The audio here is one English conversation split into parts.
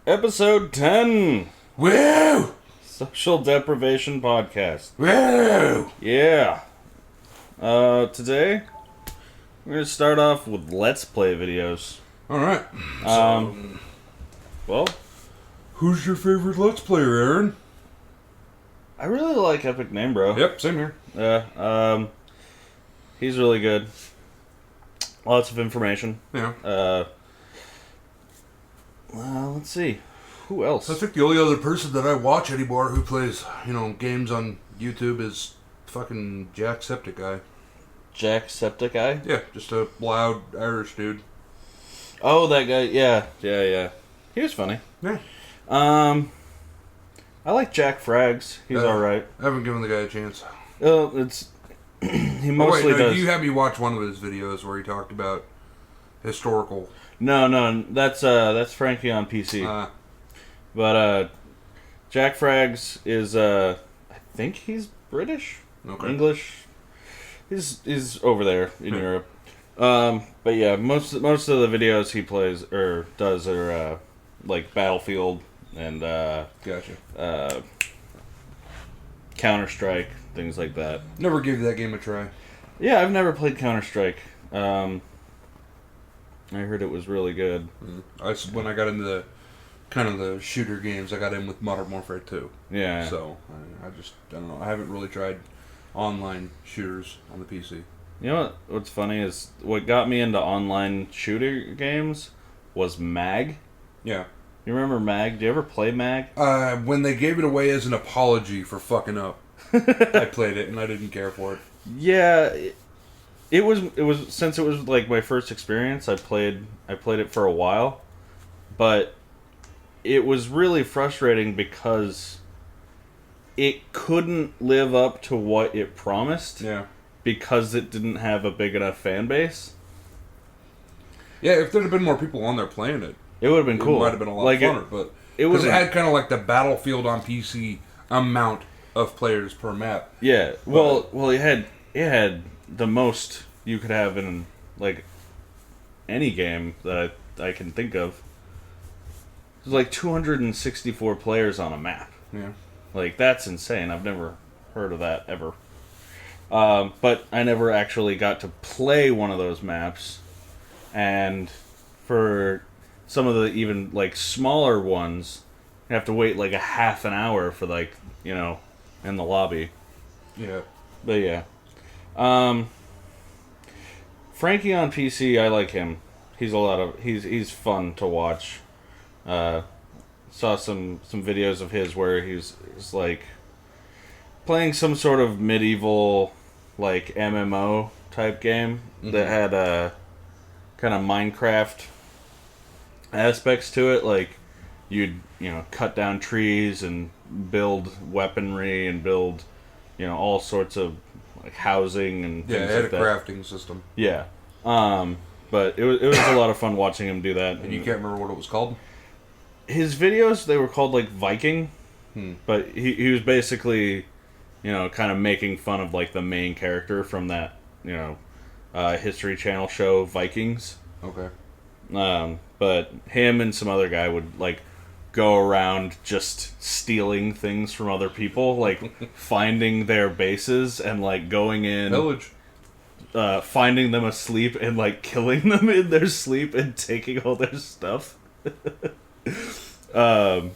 Episode 10. Woo! Social Deprivation Podcast. Woo! Yeah. Today, we're going to start off with Let's Play videos. Alright. Well, Who's your favorite Let's Player, Aaron? I really like Epic Name Bro. Yep, same here. Yeah, he's really good. Lots of information. Yeah. Let's see. Who else? I think the only other person that I watch anymore who plays, games on YouTube is fucking Jacksepticeye. Jacksepticeye? Yeah, just a loud Irish dude. Oh, that guy. Yeah. He was funny. Yeah. I like Jack Frags. He's alright. I haven't given the guy a chance. It's he mostly does. You had me watch one of his videos where he talked about historical. No, that's Frankie on PC. But Jack Frags is I think he's British, Okay. English. He's over there in Europe. But yeah, most of the videos he plays or does are like Battlefield and Gotcha. Counter-Strike, things like that. Never gave that game a try. Yeah, I've never played Counter-Strike. I heard it was really good. When I got into the the shooter games, I got in with Modern Warfare 2. Yeah. So I don't know. I haven't really tried online shooters on the PC. You know what's funny is what got me into online shooter games was Mag. Yeah. You remember Mag? Do you ever play Mag? When they gave it away as an apology for fucking up, I played it and I didn't care for it. Yeah, it was since it was like my first experience. I played it for a while, but it was really frustrating because it couldn't live up to what it promised. Yeah. Because it didn't have a big enough fan base. Yeah, if there'd have been more people on there playing it, it would have been cool. It might have been a lot funner, but because it had kind of like the Battlefield on PC amount of players per map. Yeah, well, it had the most you could have in like any game that I can think of. There's like 264 players on a map. Yeah, like that's insane. I've never heard of that ever. But I never actually got to play one of those maps, and for some of the even like smaller ones, you have to wait like a half an hour for in the lobby. Yeah. But yeah. Frankie on PC, I like him. He's fun to watch. Saw some videos of his where he's like playing some sort of medieval like MMO type game that had kind of Minecraft aspects to it. Like you'd cut down trees and build weaponry and build all sorts of like housing and things it had like a that. crafting system. Yeah. But it was a lot of fun watching him do that. And you can't remember what it was called? His videos, they were called like Viking, but he was basically kind of making fun of like the main character from that History Channel show Vikings. Okay. But him and some other guy would like go around just stealing things from other people, like finding their bases and like going in Village. Finding them asleep and like killing them in their sleep and taking all their stuff. But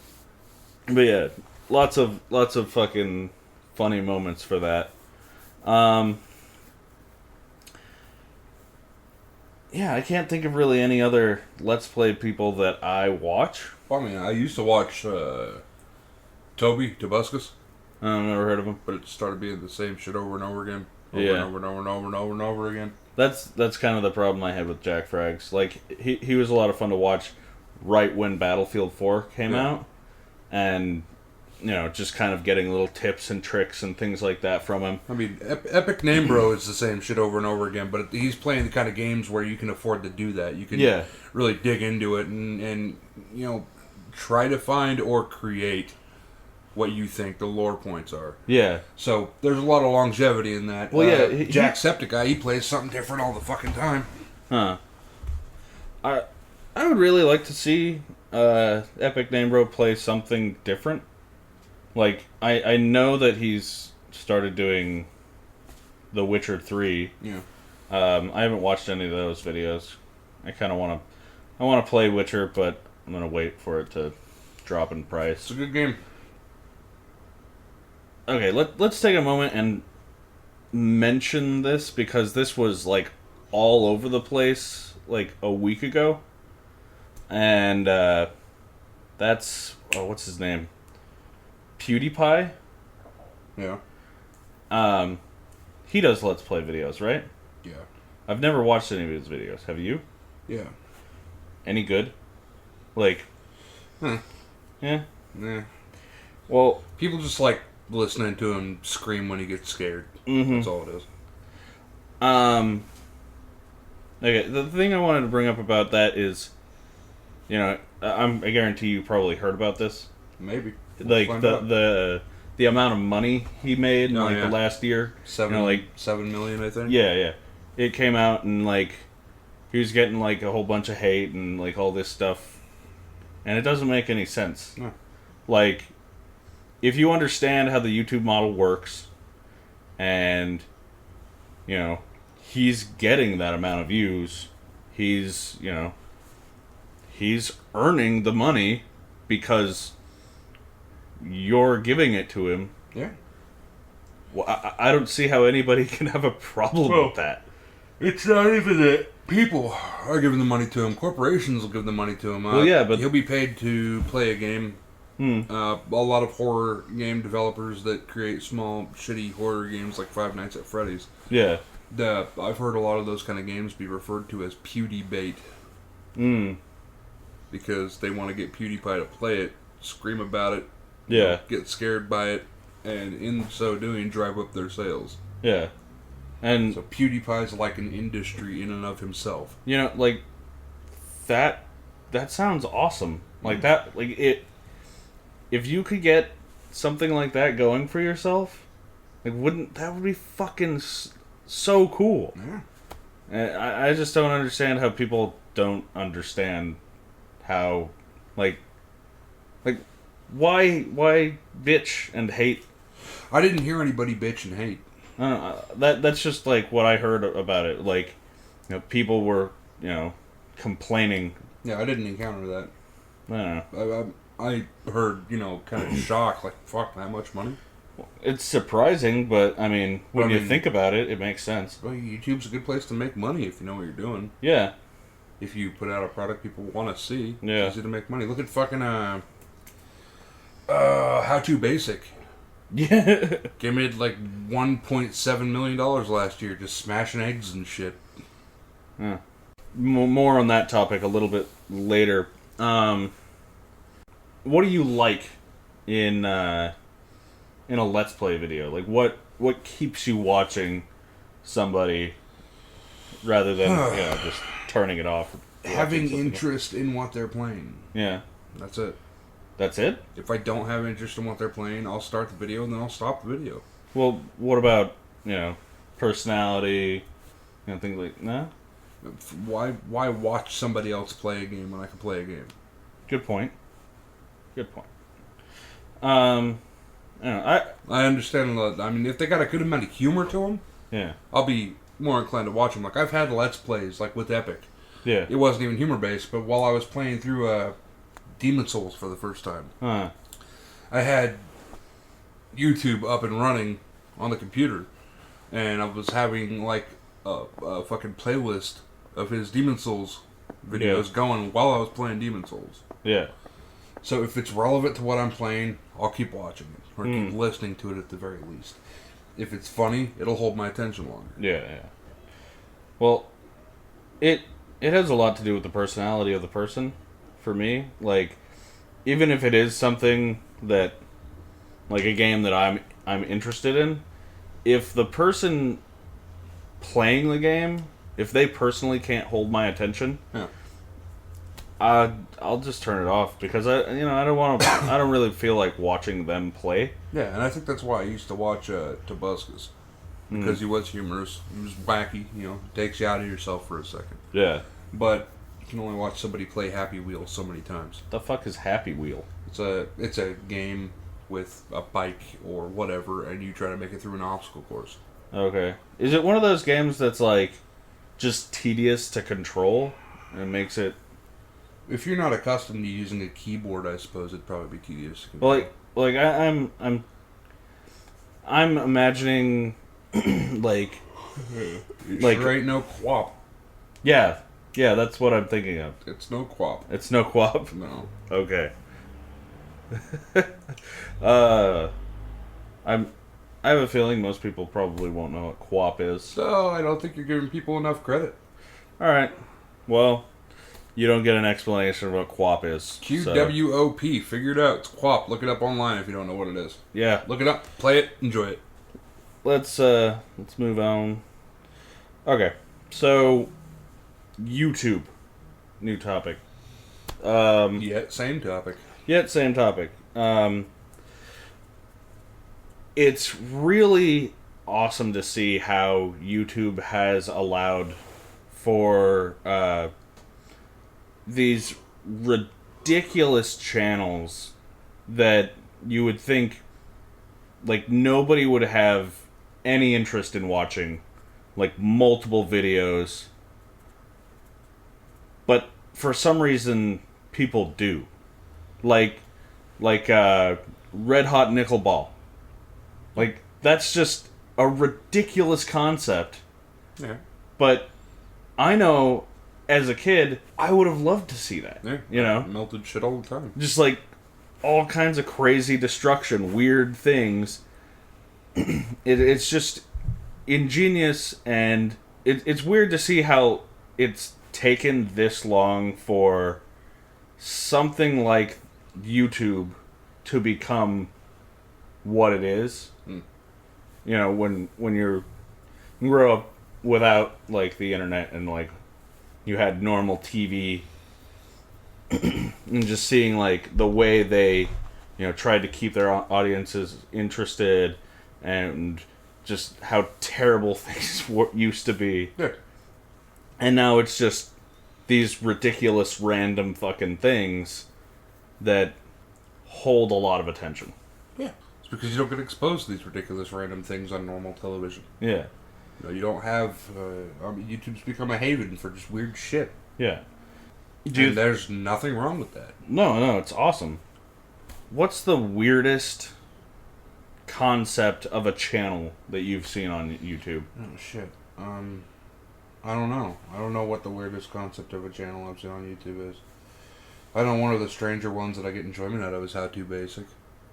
yeah, lots of fucking funny moments for that. Yeah, I can't think of really any other Let's Play people that I watch. I mean, I used to watch Toby Tobuscus. I've never heard of him, but it started being the same shit over and over again. Over again. That's kind of the problem I had with Jack Frags. Like he was a lot of fun to watch right when Battlefield 4 came out, and just kind of getting little tips and tricks and things like that from him. I mean, Epic Name Bro is the same shit over and over again, but he's playing the kind of games where you can afford to do that. You can really dig into it and try to find or create what you think the lore points are. Yeah. So there's a lot of longevity in that. Well, yeah. Jacksepticeye, he plays something different all the fucking time. Huh. I would really like to see Epic Name Bro play something different? Like, I know that he's started doing The Witcher 3. Yeah. I haven't watched any of those videos. I kind of want to play Witcher, but I'm going to wait for it to drop in price. It's a good game. Okay, let's take a moment and mention this, because this was, like, all over the place, like, a week ago. And, that's... Oh, what's his name? PewDiePie? Yeah. He does Let's Play videos, right? Yeah. I've never watched any of his videos. Have you? Yeah. Any good? Like... Yeah? Nah. Well... People just like listening to him scream when he gets scared. Mm-hmm. That's all it is. Okay, the thing I wanted to bring up about that is, you know, I guarantee you probably heard about this. Maybe. Like the amount of money he made in the last year. 7 million, I think. Yeah. It came out and like he was getting like a whole bunch of hate and like all this stuff, and it doesn't make any sense. No. Like, if you understand how the YouTube model works, and you know he's getting that amount of views, he's earning the money because you're giving it to him. Yeah. Well, I don't see how anybody can have a problem with that. It's not even that people are giving the money to him. Corporations will give the money to him. Well, yeah, but he'll be paid to play a game. A lot of horror game developers that create small, shitty horror games like Five Nights at Freddy's. Yeah. I've heard a lot of those kind of games be referred to as PewDieBait. Because they want to get PewDiePie to play it, scream about it, get scared by it, and in so doing, drive up their sales. Yeah. And so PewDiePie's like an industry in and of himself. You know, like that sounds awesome. Like that, like it. If you could get something like that going for yourself, like that would be fucking so cool. Yeah. And I just don't understand how people don't understand how, like why bitch and hate. I didn't hear anybody bitch and hate. I don't know, that's just like what I heard about it. Like, you know, people were, you know, complaining. Yeah, I didn't encounter that. I don't know. I heard, you know, kind of shocked, like, fuck, that much money? It's surprising, but, I mean, when you think about it, it makes sense. Well, YouTube's a good place to make money if you know what you're doing. Yeah. If you put out a product people want to see, yeah. It's easy to make money. Look at fucking, How To Basic. Yeah. They made, like, $1.7 million last year just smashing eggs and shit. Yeah. More on that topic a little bit later. What do you like in a Let's Play video? Like, what keeps you watching somebody rather than just turning it off? Having interest in what they're playing. Yeah. That's it. That's it? If I don't have interest in what they're playing, I'll start the video and then I'll stop the video. Well, what about, you know, personality, you know, things like, no? Why watch somebody else play a game when I can play a game? Good point. I understand. I mean, if they got a good amount of humor to them, yeah, I'll be more inclined to watch them. Like, I've had Let's Plays, like with Epic. Yeah. It wasn't even humor based, but while I was playing through Demon Souls for the first time, I had YouTube up and running on the computer, and I was having like a fucking playlist of his Demon Souls videos going while I was playing Demon Souls. Yeah. So if it's relevant to what I'm playing, I'll keep watching it. Or keep listening to it at the very least. If it's funny, it'll hold my attention longer. Yeah. Well, it has a lot to do with the personality of the person, for me. Like, even if it is something that, like a game that I'm interested in, if the person playing the game, if they personally can't hold my attention, I'll just turn it off, because I don't want to. I don't really feel like watching them play. Yeah, and I think that's why I used to watch Tobuscus, because he was humorous, he was wacky. You know, takes you out of yourself for a second. Yeah. But You can only watch somebody play Happy Wheel so many times. The fuck is Happy Wheel? It's a game with a bike or whatever, and you try to make it through an obstacle course. Okay. Is it one of those games that's like just tedious to control and it makes it? If you're not accustomed to using a keyboard, I suppose it'd probably be tedious to control. I'm imagining like sure ain't no quap. Yeah, that's what I'm thinking of. It's no quap. It's no quap. No. Okay. I have a feeling most people probably won't know what quap is. So I don't think you're giving people enough credit. All right. Well, you don't get an explanation of what quap is. QWOP. Figure it out. It's quap. Look it up online if you don't know what it is. Yeah. Look it up. Play it. Enjoy it. Let's move on. Okay. So YouTube. New topic. Same topic. Same topic. It's really awesome to see how YouTube has allowed for these ridiculous channels that you would think like nobody would have any interest in watching, like multiple videos, but for some reason people do, like Red Hot Nickel Ball. Like, that's just a ridiculous concept. Yeah. But I know, as a kid, I would have loved to see that. Yeah. You know? Melted shit all the time. Just, like, all kinds of crazy destruction, weird things. It's just ingenious, and it's weird to see how it's taken this long for something like YouTube to become what it is. You know, when you grow up without like the internet and like you had normal TV and just seeing like the way they, tried to keep their audiences interested and just how terrible things used to be. Yeah. And now it's just these ridiculous random fucking things that hold a lot of attention. Yeah. It's because you don't get exposed to these ridiculous random things on normal television. Yeah. You don't have... YouTube's become a haven for just weird shit. Yeah. And there's nothing wrong with that. No, it's awesome. What's the weirdest concept of a channel that you've seen on YouTube? Oh, shit. I don't know. I don't know what the weirdest concept of a channel I've seen on YouTube is. I know one of the stranger ones that I get enjoyment out of is How To Basic.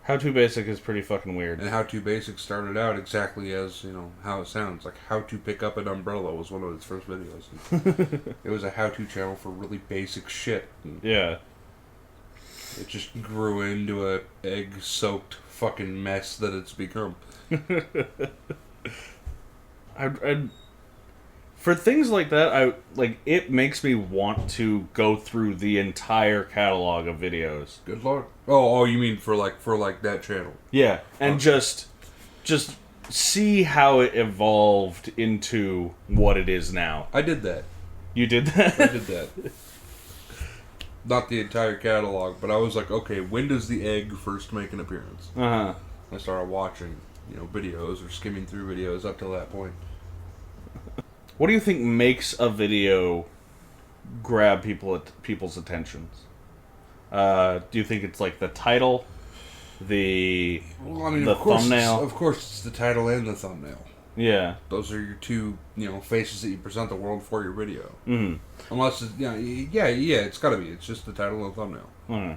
How To Basic is pretty fucking weird. And How To Basic started out exactly as, how it sounds. Like, how to pick up an umbrella was one of its first videos. It was a how-to channel for really basic shit. Yeah. It just grew into a egg-soaked fucking mess that it's become. For things like that, it makes me want to go through the entire catalog of videos. Good lord. Oh, you mean for that channel? Yeah, and just see how it evolved into what it is now. I did that. You did that? I did that. Not the entire catalog, but I was like, okay, when does the egg first make an appearance? Uh-huh. I started watching, videos or skimming through videos up till that point. What do you think makes a video grab people's attentions? Do you think it's like the title, the thumbnail? Of course, it's the title and the thumbnail. Yeah, those are your two, faces that you present the world for your video. Mm-hmm. Unless, it's got to be. It's just the title and thumbnail. Mm-hmm.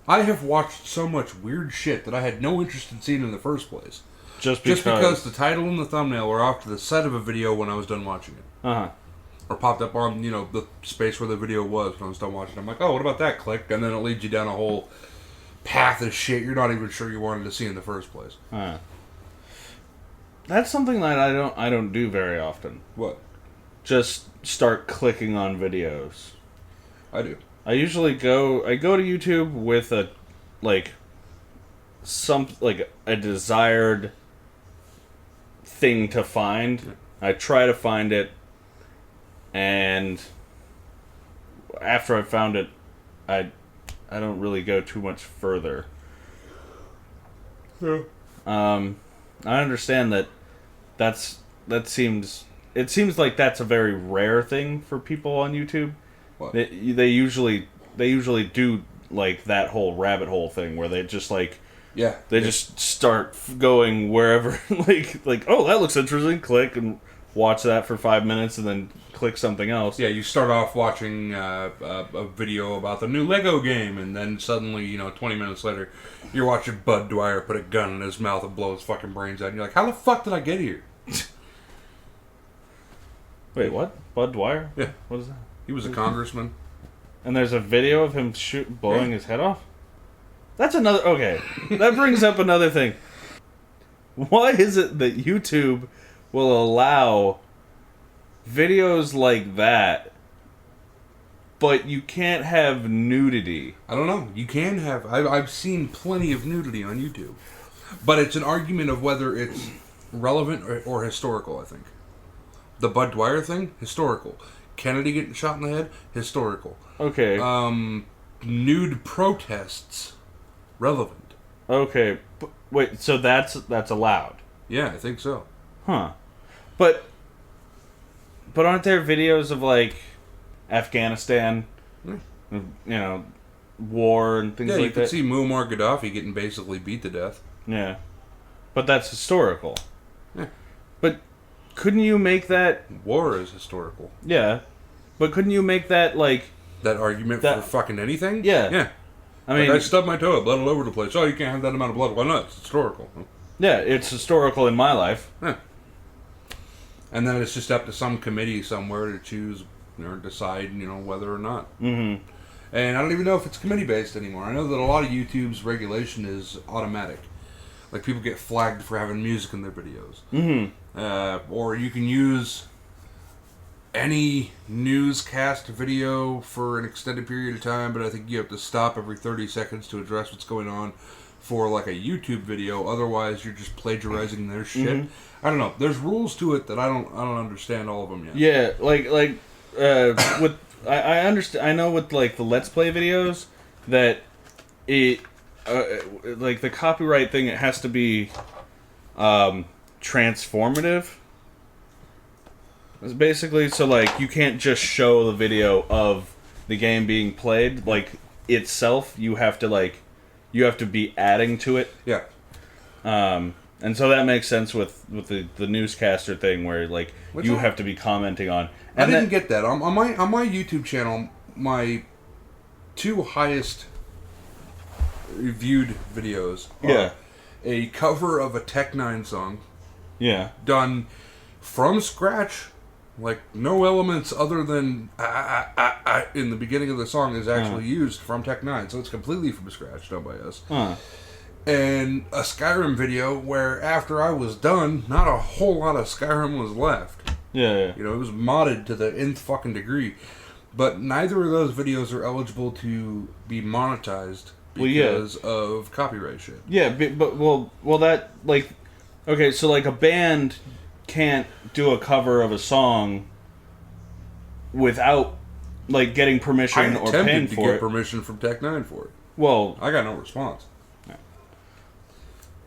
I have watched so much weird shit that I had no interest in seeing in the first place. Just because the title and the thumbnail were off to the side of a video when I was done watching it. Uh-huh. Or popped up on, the space where the video was when I was done watching it. I'm like, oh, what about that? Click. And then it leads you down a whole path of shit you're not even sure you wanted to see in the first place. Uh-huh. That's something that I don't do very often. What? Just start clicking on videos. I do. I usually go to YouTube with a a desired thing to find. Yeah. I try to find it, and after I found it, I don't really go too much further. Yeah. I understand that seems like that's a very rare thing for people on YouTube. What? They usually do like that whole rabbit hole thing where they just like they just start going wherever like oh, that looks interesting, click and watch that for 5 minutes and then click something else. Yeah, you start off watching a video about the new Lego game, and then suddenly, 20 minutes later, you're watching Bud Dwyer put a gun in his mouth and blow his fucking brains out, and you're like, how the fuck did I get here? Wait, what? Bud Dwyer? Yeah. What is that? He was a congressman. And there's a video of him blowing his head off? That's another... Okay, that brings up another thing. Why is it that YouTube will allow videos like that, but you can't have nudity? I don't know. You can have... I've seen plenty of nudity on YouTube. But it's an argument of whether it's relevant or historical, I think. The Bud Dwyer thing? Historical. Kennedy getting shot in the head? Historical. Okay. Nude protests? Relevant. Okay. Wait, so that's allowed? Yeah, I think so. Huh. But aren't there videos of, like, Afghanistan, war and things like that? Yeah, you could see Muammar Gaddafi getting basically beat to death. Yeah. But that's historical. Yeah. But couldn't you make that... War is historical. Yeah. But couldn't you make that, like... That argument for fucking anything? Yeah. Yeah. I mean... I stubbed my toe, blood all over the place. Oh, you can't have that amount of blood. Why not? It's historical. Yeah, it's historical in my life. Yeah. And then it's just up to some committee somewhere to choose or decide, whether or not. Mm-hmm. And I don't even know if it's committee-based anymore. I know that a lot of YouTube's regulation is automatic. Like, people get flagged for having music in their videos. Mm-hmm. Or you can use any newscast video for an extended period of time, but I think you have to stop every 30 seconds to address what's going on for, like, a YouTube video. Otherwise, you're just plagiarizing their shit. Mm-hmm. I don't know. There's rules to it that I don't understand all of them yet. Yeah, with I understand. I know with like the Let's Play videos that it like the copyright thing. It has to be transformative. It's basically so like you can't just show the video of the game being played like itself. You have to be adding to it. Yeah. And so that makes sense with the newscaster thing where like you have to be commenting on. And I didn't get that on my YouTube channel. My 2 highest viewed videos are a cover of a Tech 9 song. Yeah. Done from scratch, like no elements other than in the beginning of the song is actually used from Tech 9, so it's completely from scratch, done by us. And a Skyrim video where after I was done, not a whole lot of Skyrim was left. Yeah. It was modded to the nth fucking degree. But neither of those videos are eligible to be monetized because of copyright shit. Yeah, but that, like... Okay, so, like, a band can't do a cover of a song without, like, getting permission or paying for it. I attempted to get permission from Tech 9 for it. Well... I got no response.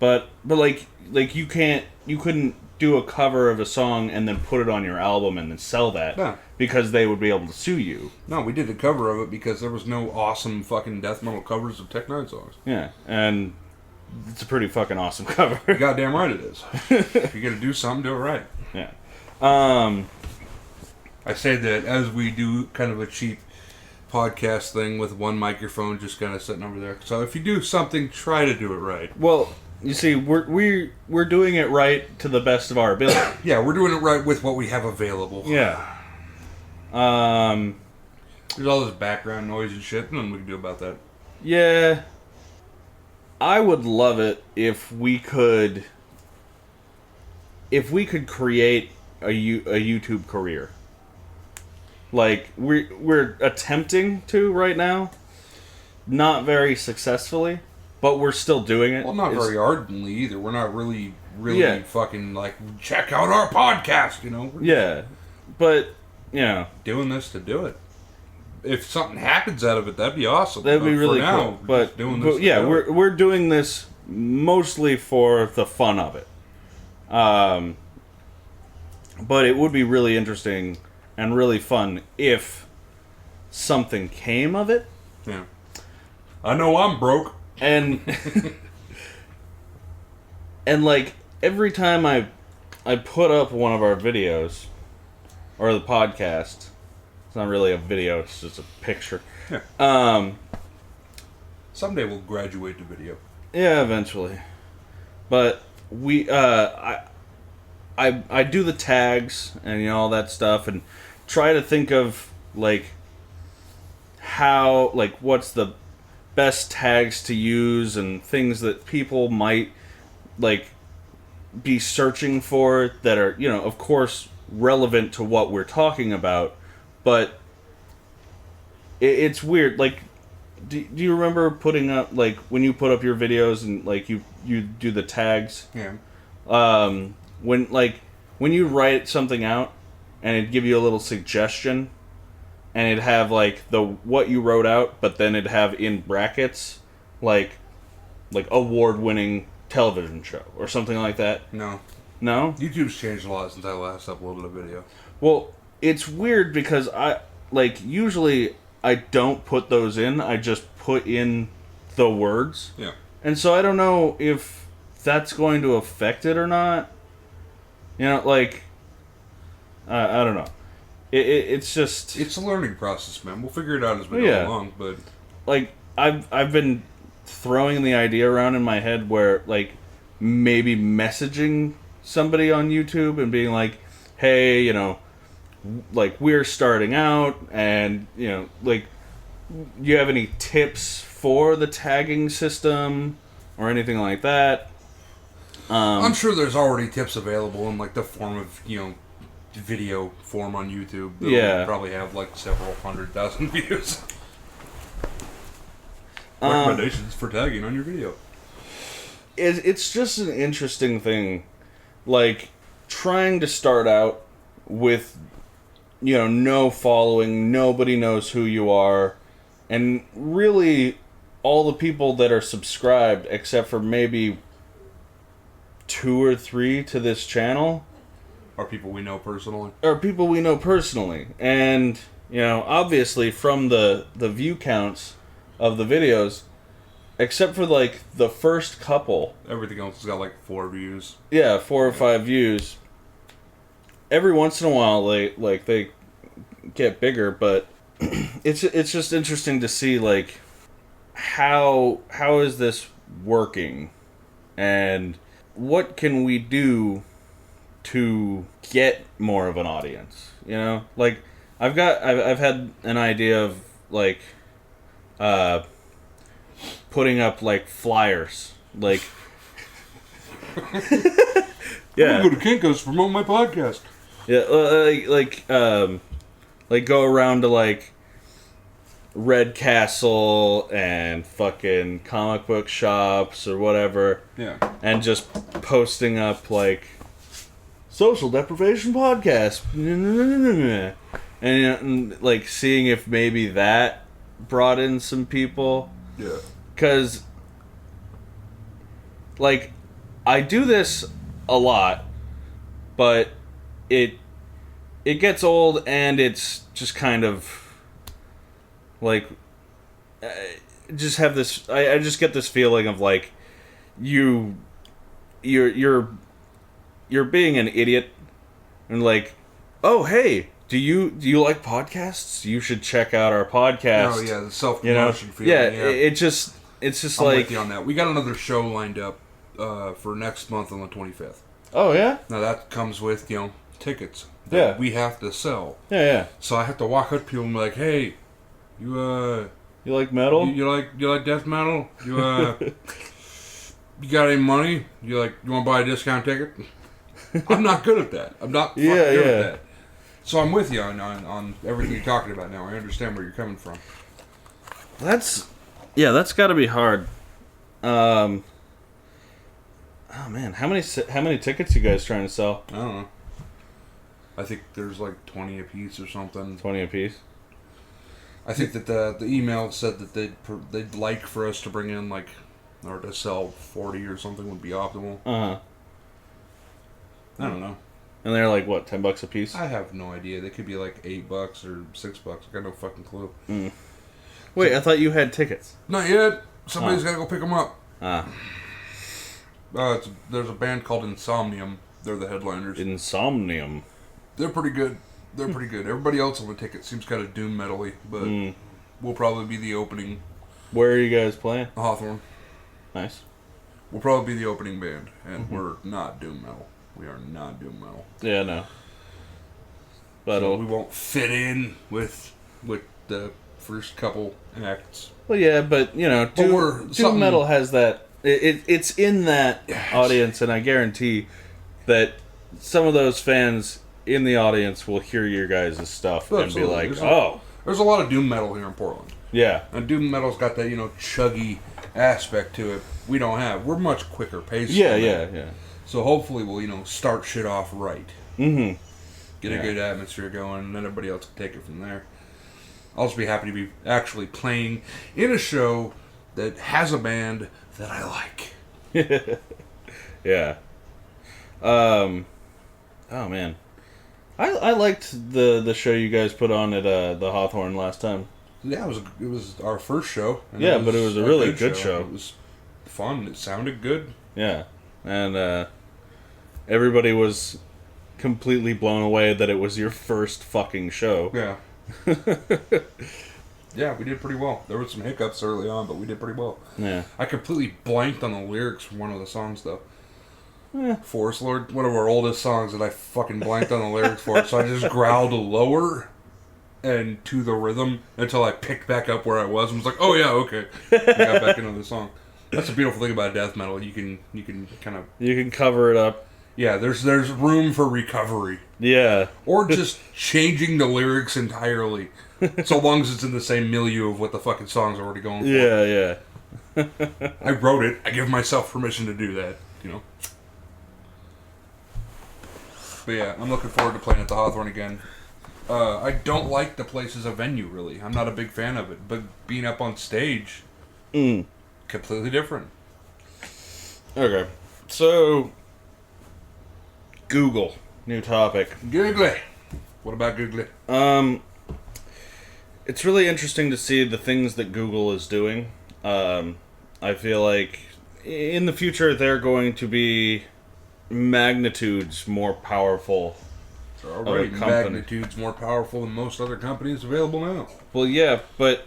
But like you couldn't do a cover of a song and then put it on your album and then sell that because they would be able to sue you. No, we did a cover of it because there was no awesome fucking death metal covers of Tech 9 songs. Yeah, and it's a pretty fucking awesome cover. You're goddamn right it is. If you're gonna do something, do it right. Yeah. I say that as we do kind of a cheap podcast thing with one microphone just kind of sitting over there. So if you do something, try to do it right. Well, you see, we're doing it right to the best of our ability. Yeah, we're doing it right with what we have available. Yeah. There's all this background noise and shit. Nothing we can do about that. Yeah. I would love it if we could create a YouTube career. Like we're attempting to right now, not very successfully. But we're still doing it. Well, not very ardently either. We're not really fucking like, check out our podcast, Yeah. But, doing this to do it. if something happens out of it, that'd be awesome. That'd be really cool. But yeah, we're doing this mostly for the fun of it. But it would be really interesting and really fun if something came of it. Yeah. I know I'm broke. And and like every time I put up one of our videos or the podcast, it's not really a video, it's just a picture. Yeah. Someday we'll graduate to video. Yeah, eventually. But we I do the tags and all that stuff and try to think of like how what's the best tags to use and things that people might be searching for that are of course relevant to what we're talking about, but it's weird. Do you remember putting up when you put up your videos and you do the tags? Yeah. When you write something out and it'd give you a little suggestion and it'd have what you wrote out, but then it'd have in brackets award-winning television show or something like that. No. YouTube's changed a lot since I last uploaded a video. Well, it's weird because I usually I don't put those in, I just put in the words. Yeah. And so I don't know if that's going to affect it or not. I don't know. It's just... It's a learning process, man. We'll figure it out as we go along, but... I've been throwing the idea around in my head where, maybe messaging somebody on YouTube and being like, hey, we're starting out, and, you have any tips for the tagging system or anything like that? I'm sure there's already tips available in the form of video form on YouTube. That will probably have several 100,000 views. Recommendations for tagging on your video. It's just an interesting thing, trying to start out with no following, nobody knows who you are, and really all the people that are subscribed, except for maybe 2 or 3 to this channel, are people we know personally. And obviously from the view counts of the videos, except for the first couple, everything else has got 4 views. Yeah, 4 or 5 views. Every once in a while they get bigger, but it's just interesting to see how is this working and what can we do to get more of an audience? I've had an idea of putting up flyers, yeah. I'm gonna go to Kinko's to promote my podcast. Yeah, go around to Red Castle and fucking comic book shops or whatever. Yeah. And just posting up social deprivation podcast. And seeing if maybe that brought in some people. Yeah. Cause I do this a lot, but it gets old and it's just kind of just have this. I just get this feeling of you're being an idiot and oh hey, do you like podcasts? You should check out our podcast. Oh yeah, the self-promotion feeling. Yeah, it's just I'm with you on that. We got another show lined up for next month on the 25th. Oh yeah. Now that comes with tickets. Yeah. We have to sell. Yeah. So I have to walk up to people and be like, hey, you like metal? You like death metal? You got any money? You want to buy a discount ticket? I'm not good at that. I'm not fucking good at that. So I'm with you on everything you're talking about now. I understand where you're coming from. That's got to be hard. Oh man, how many tickets you guys trying to sell? I don't know. I think there's 20 a piece or something. 20 a piece. I think that the email said that they'd like for us to bring in like, or to sell 40 or something would be optimal. Uh-huh. I don't know. And they're like, what, $10 a piece? I have no idea. They could be like $8 or $6. I got no fucking clue. Mm. Wait, I thought you had tickets. Not yet. Somebody's got to go pick them up. Ah. There's a band called Insomnium. They're the headliners. Insomnium. They're pretty good. Everybody else on the ticket seems kind of doom metal-y, but we'll probably be the opening. Where are you guys playing? Hawthorne. Nice. We'll probably be the opening band, and we're not doom metal. We are not doom metal. Yeah, no. But so we won't fit in with the first couple acts. Well, yeah, but you know, doom metal has that. It's in that audience, and I guarantee that some of those fans in the audience will hear your guys' stuff and be like, there's a lot of doom metal here in Portland. Yeah. And doom metal's got that, chuggy aspect to it we don't have. We're much quicker paced. Yeah. So hopefully we'll, start shit off right. Mm-hmm. Get a good atmosphere going, and then everybody else can take it from there. I'll just be happy to be actually playing in a show that has a band that I like. Yeah. Oh, man. I liked the show you guys put on at the Hawthorne last time. Yeah, it was our first show. Yeah, but it was a really good show. It was fun. It sounded good. Yeah, and everybody was completely blown away that it was your first fucking show. Yeah. Yeah, we did pretty well. There were some hiccups early on, but we did pretty well. Yeah. I completely blanked on the lyrics from one of the songs, though. Forest Lord, one of our oldest songs that I fucking blanked on the lyrics for, so I just growled lower and to the rhythm until I picked back up where I was and was like, oh yeah, okay. I got back into the song. That's the beautiful thing about death metal. You can kind of... You can cover it up. Yeah, there's room for recovery. Yeah. Or just changing the lyrics entirely. So long as it's in the same milieu of what the fucking song's already going for. Yeah. I wrote it. I give myself permission to do that, But yeah, I'm looking forward to playing at the Hawthorne again. I don't like the place as a venue, really. I'm not a big fan of it. But being up on stage, completely different. Okay. So, Google. New topic. Google. What about Google? It's really interesting to see the things that Google is doing. I feel like in the future they're going to be magnitudes more powerful. They're already magnitudes more powerful than most other companies available now. Well, yeah, but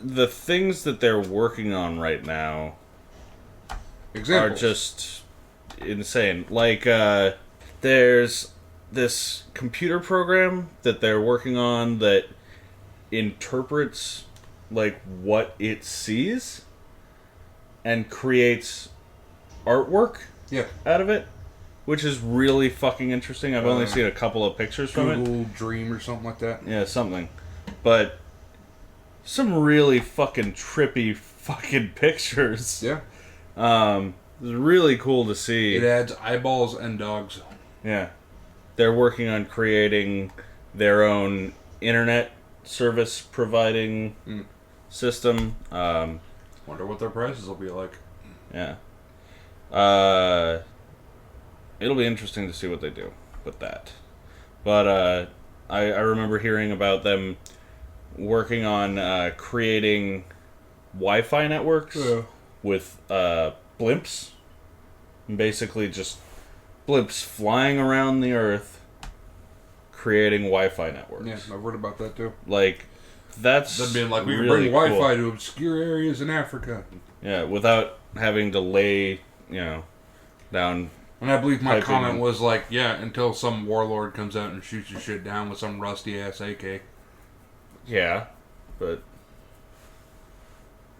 the things that they're working on right now are just insane. Like, there's this computer program that they're working on that interprets, like, what it sees and creates artwork out of it, which is really fucking interesting. I've only seen a couple of pictures from it. Google Dream or something like that. Yeah, something. But some really fucking trippy fucking pictures. Yeah. It's really cool to see. It adds eyeballs and dogs. Yeah. They're working on creating their own internet service providing system. Wonder what their prices will be like. Yeah. It'll be interesting to see what they do with that. But I remember hearing about them working on creating Wi-Fi networks with blimps. Basically just blimps flying around the Earth creating Wi-Fi networks. Yeah, I've read about that too. Like, that's that'd be like, we can really bring Wi-Fi to obscure areas in Africa. Yeah, without having to lay, down. And I believe my comment was like, yeah, until some warlord comes out and shoots your shit down with some rusty-ass AK. Yeah, but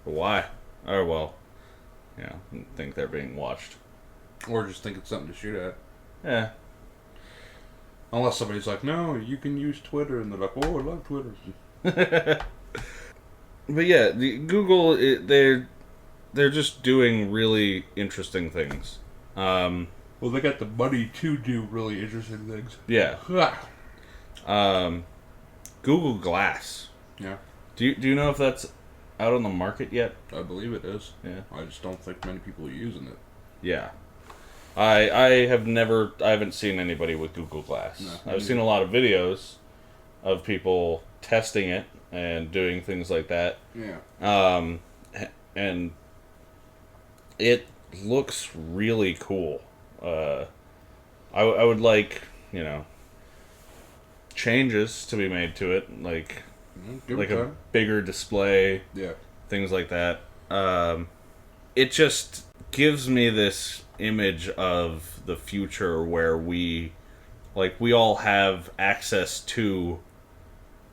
why? Or, well, I think they're being watched. Or just think it's something to shoot at. Yeah. Unless somebody's like, no, you can use Twitter, and they're like, oh, I love Twitter. But yeah, Google, they're just doing really interesting things. Well, they got the money to do really interesting things. Yeah. Google Glass. Yeah. Do you know if that's out on the market yet? I believe it is. Yeah. I just don't think many people are using it. Yeah. I haven't seen anybody with Google Glass. No, I've seen a lot of videos of people testing it and doing things like that. Yeah. And it looks really cool. I would like, changes to be made to it, like a bigger display, yeah, things like that. It just gives me this image of the future where we all have access to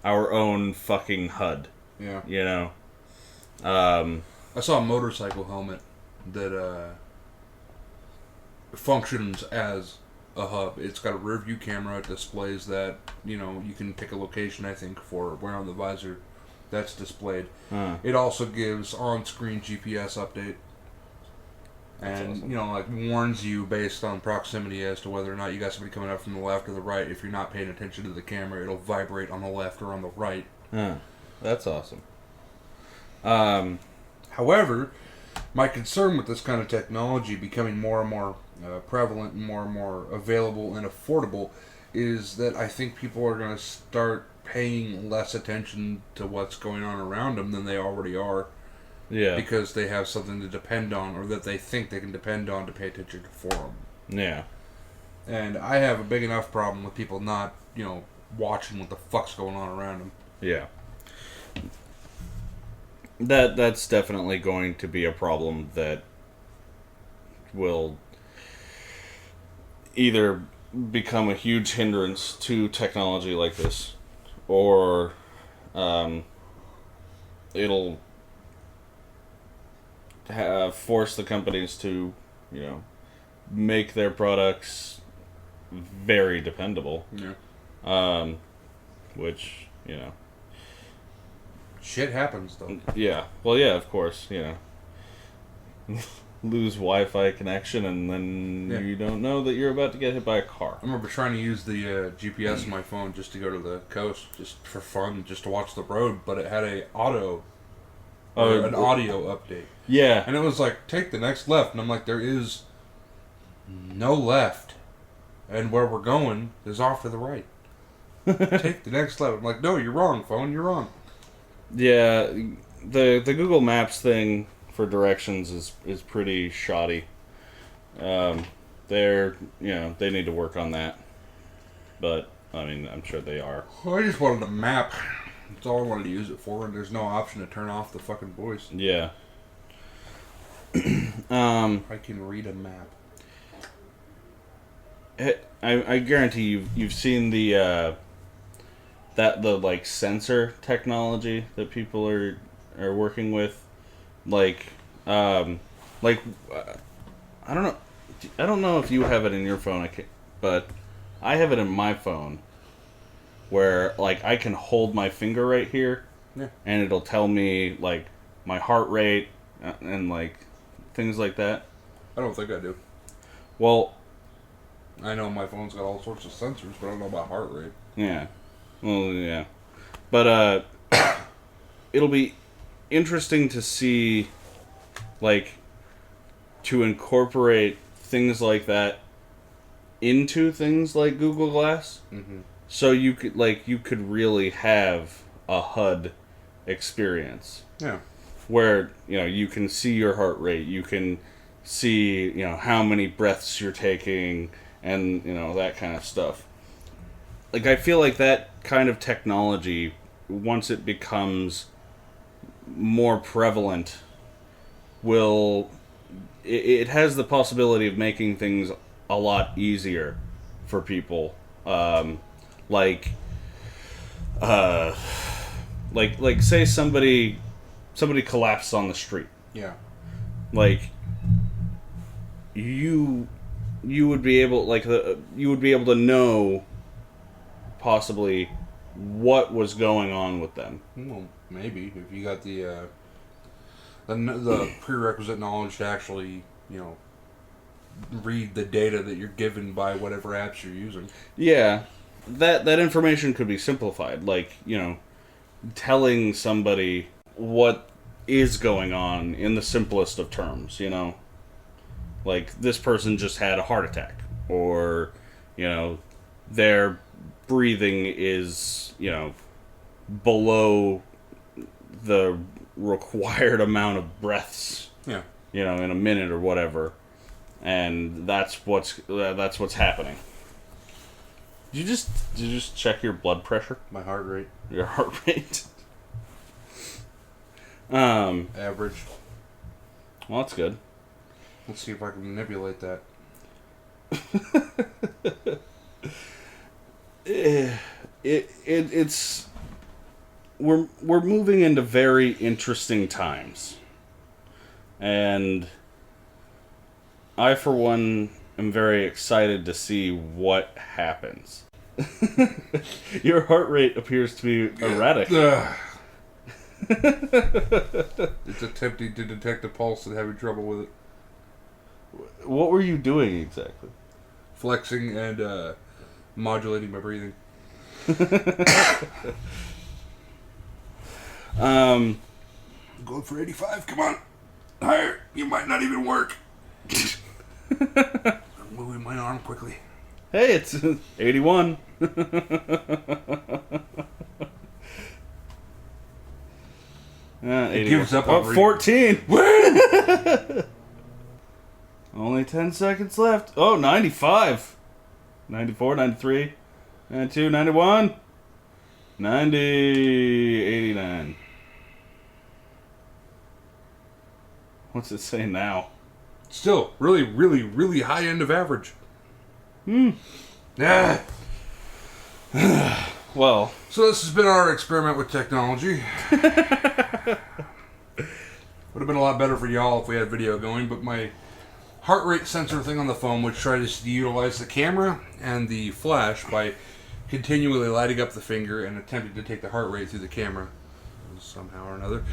our own fucking HUD. Yeah. I saw a motorcycle helmet that functions as a hub. It's got a rear view camera. It displays that, you can pick a location, I think, for where on the visor that's displayed. It also gives on-screen GPS update. And, awesome. Warns you based on proximity as to whether or not you got somebody coming up from the left or the right. If you're not paying attention to the camera, it'll vibrate on the left or on the right. That's awesome. However, my concern with this kind of technology becoming more and more prevalent and more available and affordable is that I think people are going to start paying less attention to what's going on around them than they already are. Yeah. Because they have something to depend on, or that they think they can depend on to pay attention for them. Yeah. And I have a big enough problem with people not, watching what the fuck's going on around them. Yeah. That's definitely going to be a problem that will either become a huge hindrance to technology like this, or it'll force the companies to, make their products very dependable. Yeah. Which, Shit happens, though. Yeah. Well, yeah, of course, lose Wi-Fi connection, and then you don't know that you're about to get hit by a car. I remember trying to use the GPS on my phone just to go to the coast, just for fun, just to watch the road, but it had an audio update. Yeah. And it was like, take the next left, and I'm like, there is no left, and where we're going is off to the right. Take the next left. I'm like, no, you're wrong, phone, you're wrong. Yeah, the Google Maps thing for directions is pretty shoddy. They need to work on that. But I mean, I'm sure they are. Well, I just wanted a map. That's all I wanted to use it for, and there's no option to turn off the fucking voice. Yeah. I can read a map. I guarantee you've seen the sensor technology that people are working with, I don't know if you have it in your phone, but I have it in my phone, where I can hold my finger right here, and it'll tell me my heart rate and things like that. I don't think I do. Well, I know my phone's got all sorts of sensors, but I don't know about heart rate. Yeah. Well, yeah. But, it'll be interesting to see, to incorporate things like that into things like Google Glass. Mm-hmm. So you could really have a HUD experience. Yeah. Where, you can see your heart rate, you can see, how many breaths you're taking, and, that kind of stuff. I feel like that kind of technology, once it becomes more prevalent, it has the possibility of making things a lot easier for people. Say somebody collapses on the street. Yeah. You would be able to know possibly what was going on with them. Well, maybe if you got the prerequisite knowledge to actually, read the data that you're given by whatever apps you're using. Yeah, that information could be simplified. telling somebody what is going on in the simplest of terms, you know? Like, this person just had a heart attack, or, you know, their breathing is, you know, below the required amount of breaths, yeah, you know, in a minute or whatever, and that's what's happening. Did you just check your blood pressure? my heart rate, Your heart rate? average. Well, that's good. Let's see if I can manipulate that. It's we're moving into very interesting times, and I, for one, am very excited to see what happens. Your heart rate appears to be erratic. It's attempting to detect a pulse and having trouble with it. What were you doing exactly? Flexing and modulating my breathing. Going for 85. Come on, higher. You might not even work. I'm moving my arm quickly. Hey, it's 81. It gives up on 14. Only 10 seconds left. Oh, 95. 94, 93, 92, 91, 90, 89. What's it say now? Still, really, really, really high end of average. Yeah. Well, So this has been our experiment with technology. Would have been a lot better for y'all if we had video going, but my heart rate sensor thing on the phone would try to utilize the camera and the flash by continually lighting up the finger and attempting to take the heart rate through the camera somehow or another.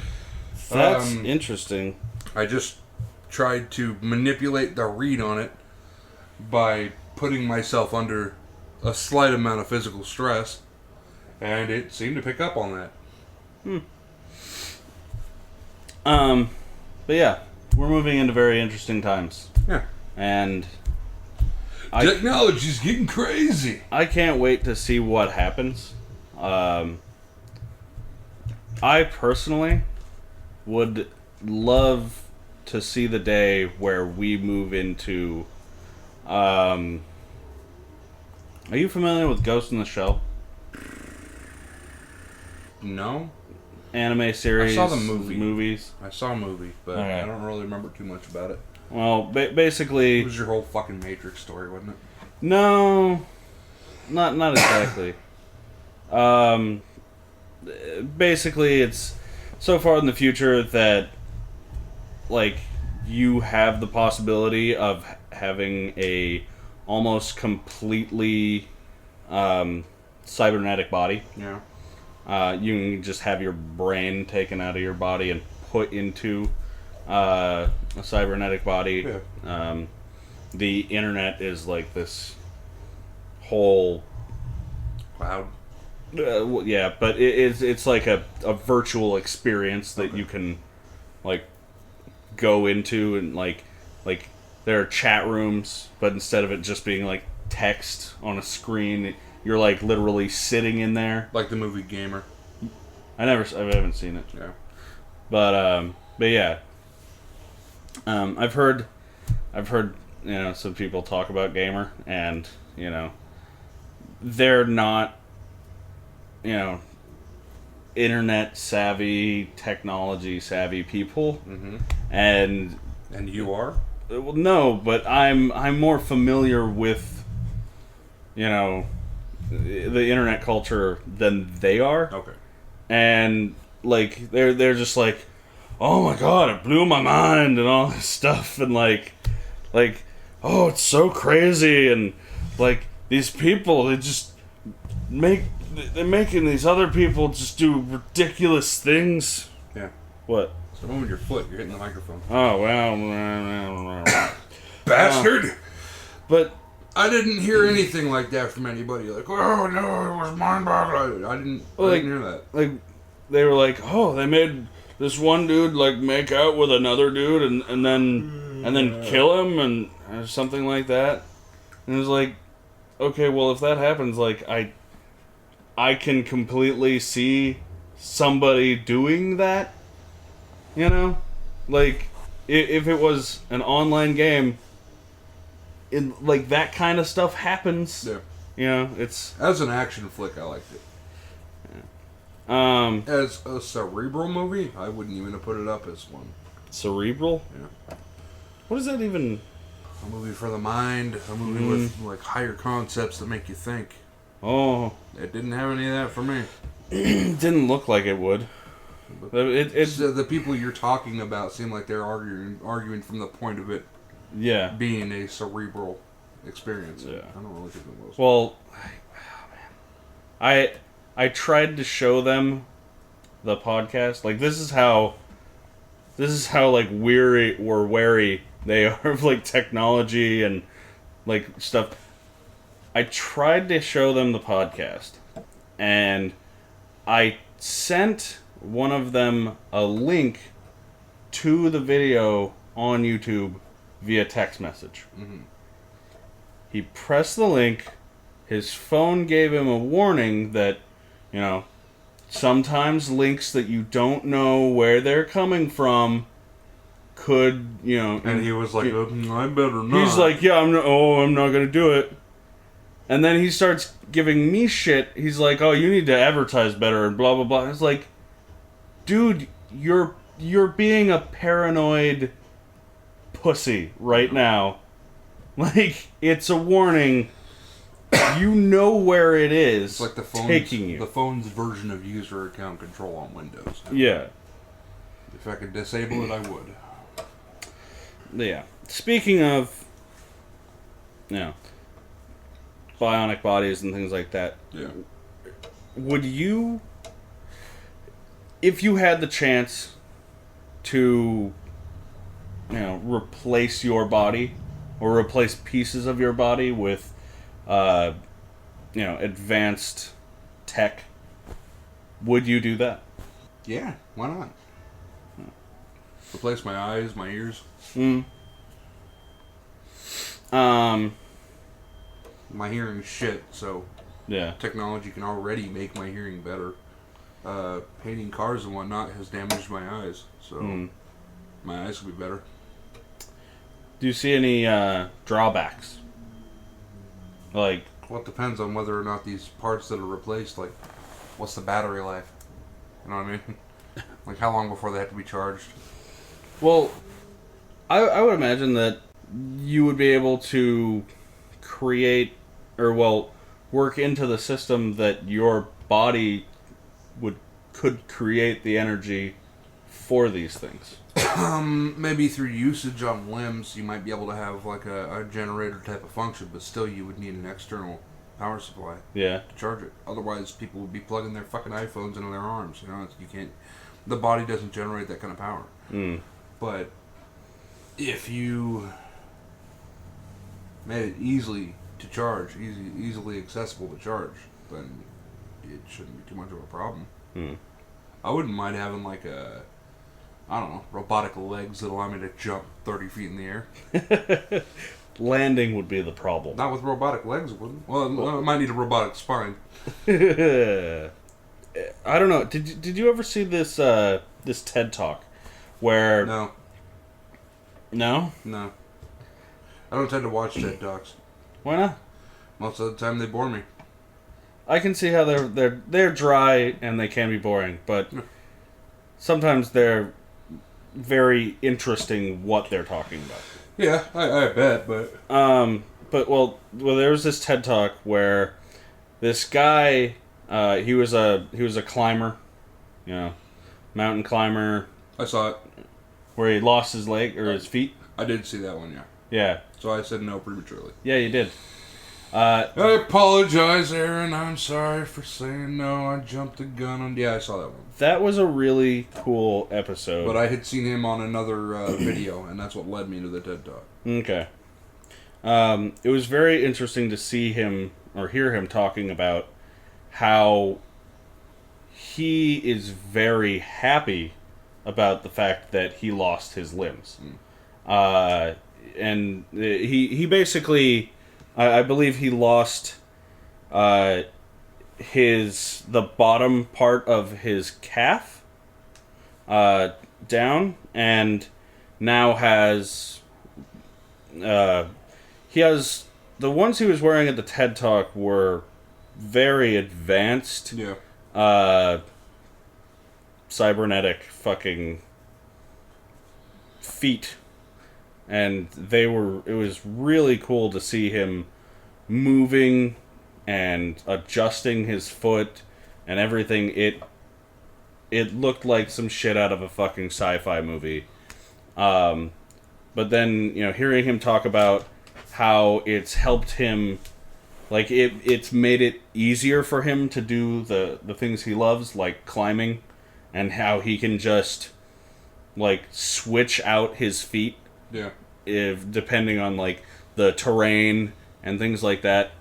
that's interesting. I just tried to manipulate the read on it by putting myself under a slight amount of physical stress, and it seemed to pick up on that. But yeah, we're moving into very interesting times. Yeah. And technology's getting crazy. I can't wait to see what happens. I personally would love to see the day where we move into... are you familiar with Ghost in the Shell? No? Anime series. I saw the movie. Movies. I saw a movie, but Okay. I don't really remember too much about it. Well, basically... It was your whole fucking Matrix story, wasn't it? No, not exactly. Basically, it's so far in the future that, like, you have the possibility of having a almost completely cybernetic body. Yeah. You can just have your brain taken out of your body and put into a cybernetic body. Yeah. The internet is like this whole Cloud. yeah, but it's like a virtual experience that you can like go into, and like there are chat rooms, but instead of it just being like text on a screen, you're like literally sitting in there. Like the movie Gamer. I haven't seen it. Yeah. But yeah. I've heard some people talk about Gamer, and they're not internet savvy, technology savvy people. Mm-hmm. And you are? Well, no, but I'm more familiar with the internet culture than they are. Okay. And like they're just like, oh my god, it blew my mind and all this stuff, and like oh, it's so crazy, and like these people, they're making these other people just do ridiculous things. Yeah. What? So moving your foot, you're hitting the microphone. Oh well. Bastard! But I didn't hear anything like that from anybody. Like, oh no, it was mind-boggling. I didn't hear that. Like, they were like, oh, they made this one dude like make out with another dude and then kill him and or something like that. And it was like, okay, well, if that happens, like I can completely see somebody doing that. You know, like if it was an online game, like that kind of stuff happens. Yeah. You know, it's as an action flick, I liked it. Yeah. As a cerebral movie, I wouldn't even have put it up as one. Cerebral? Yeah. What is that even? A movie for the mind. A movie with like higher concepts that make you think. Oh, it didn't have any of that for me. It didn't look like it would. It's the people you're talking about seem like they're arguing from the point of it. Yeah. Being a cerebral experience. Yeah. I don't really think it was. Well, I tried to show them the podcast. Like this is how like weary or wary they are of like technology and like stuff. I tried to show them the podcast, and I sent one of them a link to the video on YouTube via text message. Mm-hmm. He pressed the link. His phone gave him a warning that, you know, sometimes links that you don't know where they're coming from could, you know... And he was like, I better not. He's like, yeah, I'm not going to do it. And then he starts giving me shit. He's like, oh, you need to advertise better and blah, blah, blah. It's like, dude, you're being a paranoid pussy right now. Like, it's a warning. You know where it is. It's like the phone's version of user account control on Windows. Yeah. If I could disable it, I would. Yeah. Speaking of, you know, bionic bodies and things like that. Yeah. Would you, if you had the chance to, you know, replace your body or replace pieces of your body with, you know, advanced tech, would you do that? Yeah, why not? Replace my eyes, my ears. My hearing's shit, so yeah, technology can already make my hearing better. Painting cars and whatnot has damaged my eyes, so my eyes will be better. Do you see any drawbacks? Like, well, it depends on whether or not these parts that are replaced, like, what's the battery life? You know what I mean? Like, how long before they have to be charged? Well, I would imagine that you would be able to create, or, well, work into the system that your body could create the energy for these things. Maybe through usage on limbs, you might be able to have like a generator type of function, but still you would need an external power supply. Yeah. To charge it. Otherwise, people would be plugging their fucking iPhones into their arms. You know, you can't. The body doesn't generate that kind of power. But if you made it easily to charge, easily accessible to charge, then it shouldn't be too much of a problem. I wouldn't mind having like I don't know, robotic legs that allow me to jump 30 feet in the air. Landing would be the problem. Not with robotic legs, it wouldn't. Well, I might need a robotic spine. I don't know. Did you ever see this this TED Talk where... No. No? No. I don't tend to watch TED Talks. Why not? Most of the time they bore me. I can see how they're dry and they can be boring, but sometimes they're very interesting what they're talking about. Yeah, I bet, but well, there was this TED Talk where this guy, he was a climber, you know, mountain climber. I saw it. Where he lost his leg or his feet. I did see that one, yeah. Yeah. So I said no prematurely. Yeah, you did. I apologize, Aaron. I'm sorry for saying no. I jumped the gun on... Yeah, I saw that one. That was a really cool episode. But I had seen him on another video, and that's what led me to the TED Talk. Okay. It was very interesting to see him, or hear him talking about how he is very happy about the fact that he lost his limbs. And he basically, I believe he lost the bottom part of his calf down, and now has he has the ones he was wearing at the TED Talk were very advanced. Yeah. Cybernetic fucking feet, and it was really cool to see him moving and adjusting his foot and everything. It looked like some shit out of a fucking sci-fi movie. But then, hearing him talk about how it's helped him, like it's made it easier for him to do the things he loves, like climbing, and how he can just like switch out his feet, depending on like the terrain and things like that.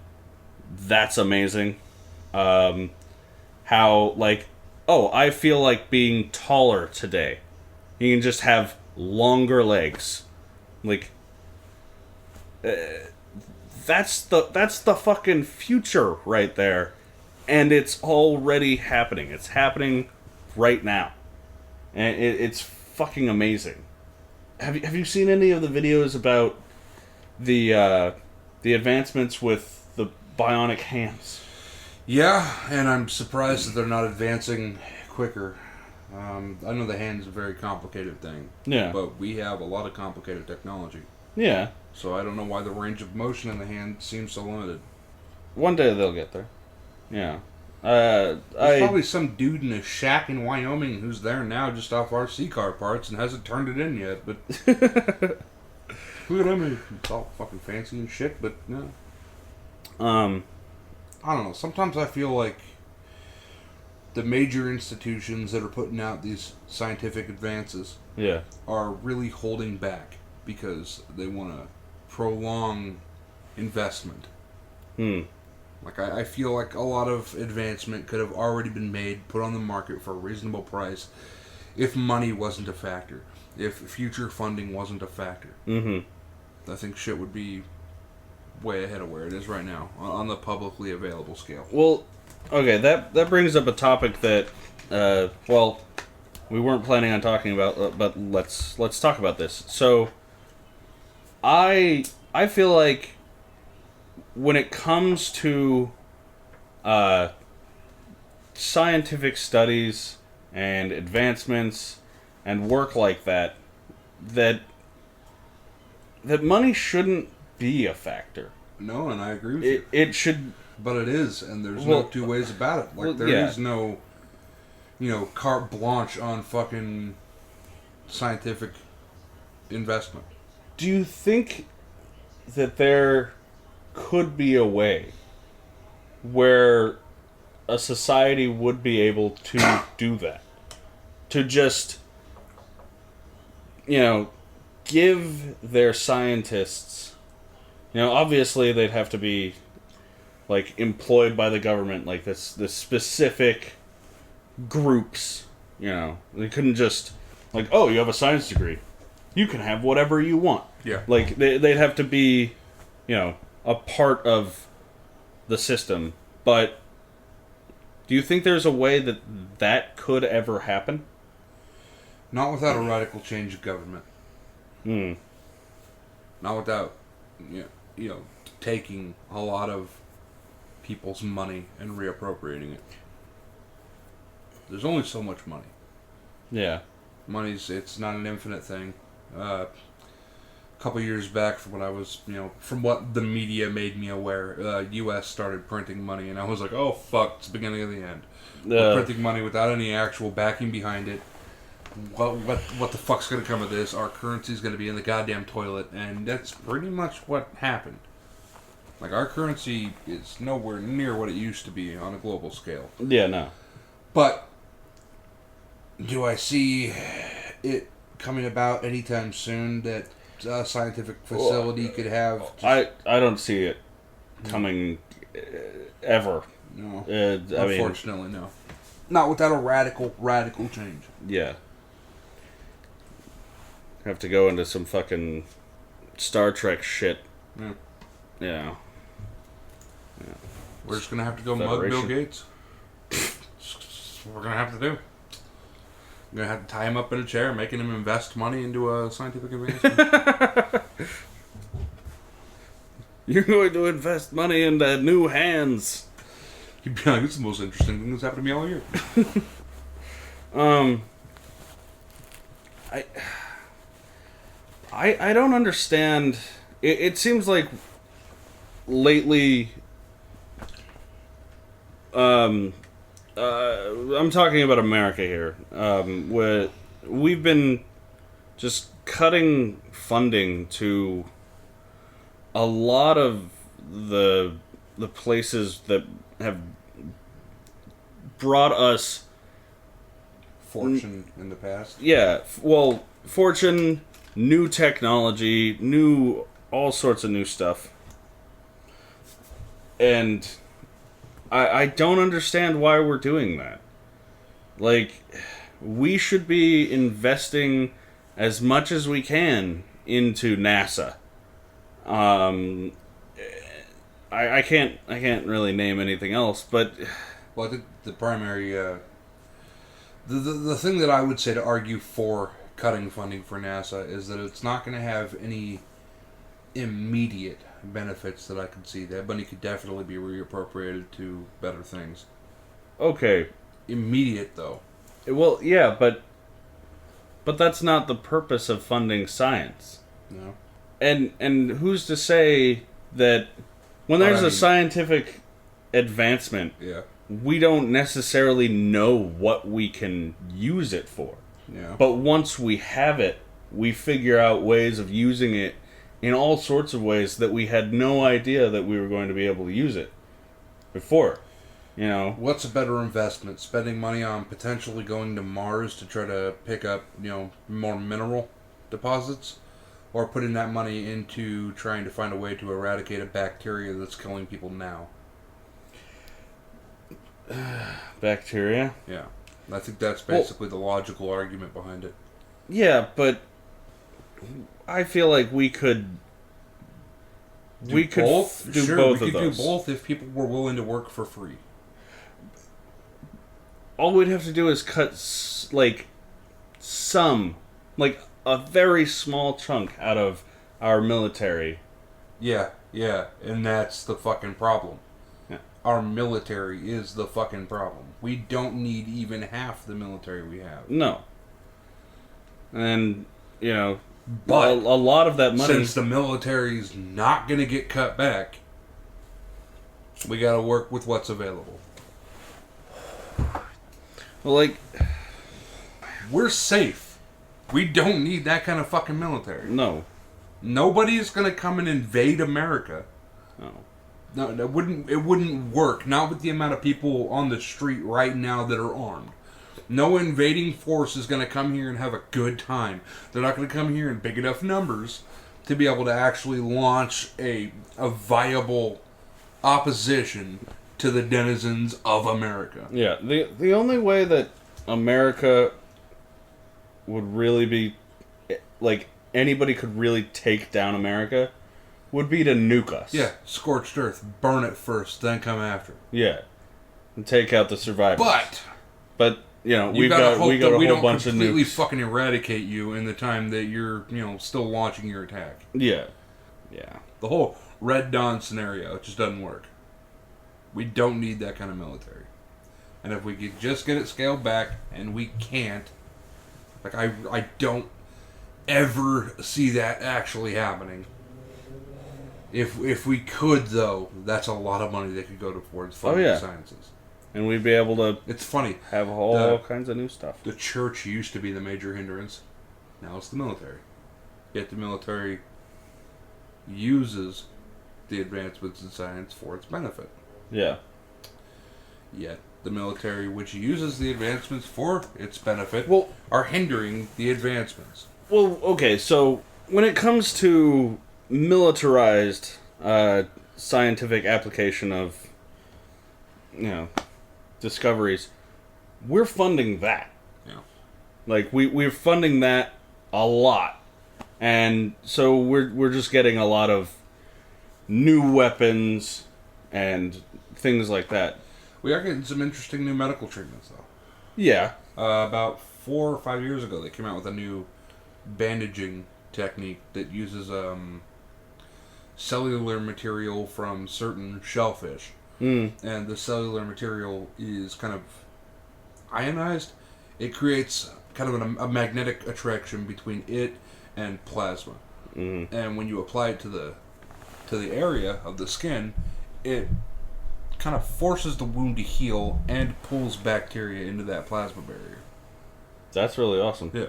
That's amazing. How like, oh, I feel like being taller today. You can just have longer legs, like. That's the fucking future right there, and it's already happening. It's happening right now, and it's fucking amazing. Have you seen any of the videos about the advancements with the bionic hands? Yeah, and I'm surprised that they're not advancing quicker. I know the hand's a very complicated thing. Yeah. But we have a lot of complicated technology. Yeah. So I don't know why the range of motion in the hand seems so limited. One day they'll get there. Yeah. There's probably some dude in a shack in Wyoming who's there now just off RC car parts and hasn't turned it in yet, but... Look at him, he's all fucking fancy and shit, but no. I don't know, sometimes I feel like the major institutions that are putting out these scientific advances are really holding back because they want to prolong investment. Like, I feel like a lot of advancement could have already been made, put on the market for a reasonable price, if money wasn't a factor, if future funding wasn't a factor. I think shit would be way ahead of where it is right now, on the publicly available scale. Well, okay, that brings up a topic that, we weren't planning on talking about, but let's talk about this. So, I feel like when it comes to scientific studies and advancements and work like that money shouldn't be a factor. No, and I agree with you. It should... But it is, and there's no two ways about it. Like, there is no, carte blanche on fucking scientific investment. Do you think that there could be a way where a society would be able to do that? To just, give their scientists, obviously they'd have to be, like, employed by the government, like this specific groups, They couldn't just, like, oh, you have a science degree. You can have whatever you want. Yeah. Like, they'd have to be, a part of the system. But do you think there's a way that could ever happen? Not without a radical change of government. Not without, taking a lot of people's money and reappropriating it. There's only so much money. Yeah. It's not an infinite thing. A couple years back, from what the media made me aware, U.S. started printing money, and I was like, oh fuck, it's the beginning of the end. We're printing money without any actual backing behind it. What the fuck's gonna come of this? Our currency's gonna be in the goddamn toilet, and that's pretty much what happened. Like, our currency is nowhere near what it used to be on a global scale. Yeah, no. But do I see it coming about anytime soon that a scientific facility could have? I don't see it coming ever. No. Unfortunately, no. Not without a radical change. Yeah. Have to go into some fucking Star Trek shit. Yeah. Yeah. We're just gonna have to go mug Bill Gates. That's what we're gonna have to do. We're gonna have to tie him up in a chair, making him invest money into a scientific advancement. You're going to invest money into new hands. You'd be like, "This is the most interesting thing that's happened to me all year." I don't understand. It seems like lately. I'm talking about America here. Where we've been just cutting funding to a lot of the places that have brought us fortune in the past. Yeah, well, fortune, new technology, new all sorts of new stuff. And I don't understand why we're doing that. Like, we should be investing as much as we can into NASA. I can't really name anything else, but well, I think the primary the thing that I would say to argue for cutting funding for NASA is that it's not going to have any immediate benefits that I can see. That money could definitely be reappropriated to better things. Okay. Immediate though. Well, yeah, but that's not the purpose of funding science. No. And who's to say that when there's a scientific advancement, yeah, we don't necessarily know what we can use it for. Yeah. But once we have it, we figure out ways of using it in all sorts of ways that we had no idea that we were going to be able to use it before. You know, what's a better investment? Spending money on potentially going to Mars to try to pick up, more mineral deposits, or putting that money into trying to find a way to eradicate a bacteria that's killing people now? Bacteria? Yeah. I think that's basically the logical argument behind it. Yeah, but I feel like we could do both. Do sure, both we of could those. do both if people were willing to work for free. All we'd have to do is cut a very small chunk out of our military. Yeah, and that's the fucking problem. Yeah. Our military is the fucking problem. We don't need even half the military we have. No. And, but a lot of that money... Since the military's not going to get cut back, we got to work with what's available. Well, we're safe. We don't need that kind of fucking military. No. Nobody's going to come and invade America. No, it wouldn't work. Not with the amount of people on the street right now that are armed. No invading force is going to come here and have a good time. They're not going to come here in big enough numbers to be able to actually launch a viable opposition to the denizens of America. Yeah, the only way that America would really be... anybody could really take down America would be to nuke us. Yeah, scorched earth. Burn it first, then come after. Yeah. And take out the survivors. But we got a whole bunch of nukes. Completely fucking eradicate you in the time that you're, still launching your attack. Yeah. Yeah. The whole Red Dawn scenario, it just doesn't work. We don't need that kind of military. And if we could just get it scaled back, and we can't, I don't ever see that actually happening. If we could, though, that's a lot of money that could go towards funding sciences. And we'd be able to... It's funny. Have all kinds of new stuff. The church used to be the major hindrance. Now it's the military. Yet the military uses the advancements in science for its benefit. Yeah. Yet the military, which uses the advancements for its benefit, are hindering the advancements. Well, okay, so when it comes to militarized scientific application of, discoveries, we're funding that. Yeah. Like, we're funding that a lot. And so we're just getting a lot of new weapons and things like that. We are getting some interesting new medical treatments, though. Yeah. About 4 or 5 years ago, they came out with a new bandaging technique that uses cellular material from certain shellfish. And the cellular material is kind of ionized. It creates kind of a magnetic attraction between it and plasma. And when you apply it to the area of the skin, it kind of forces the wound to heal and pulls bacteria into that plasma barrier. That's really awesome. Yeah.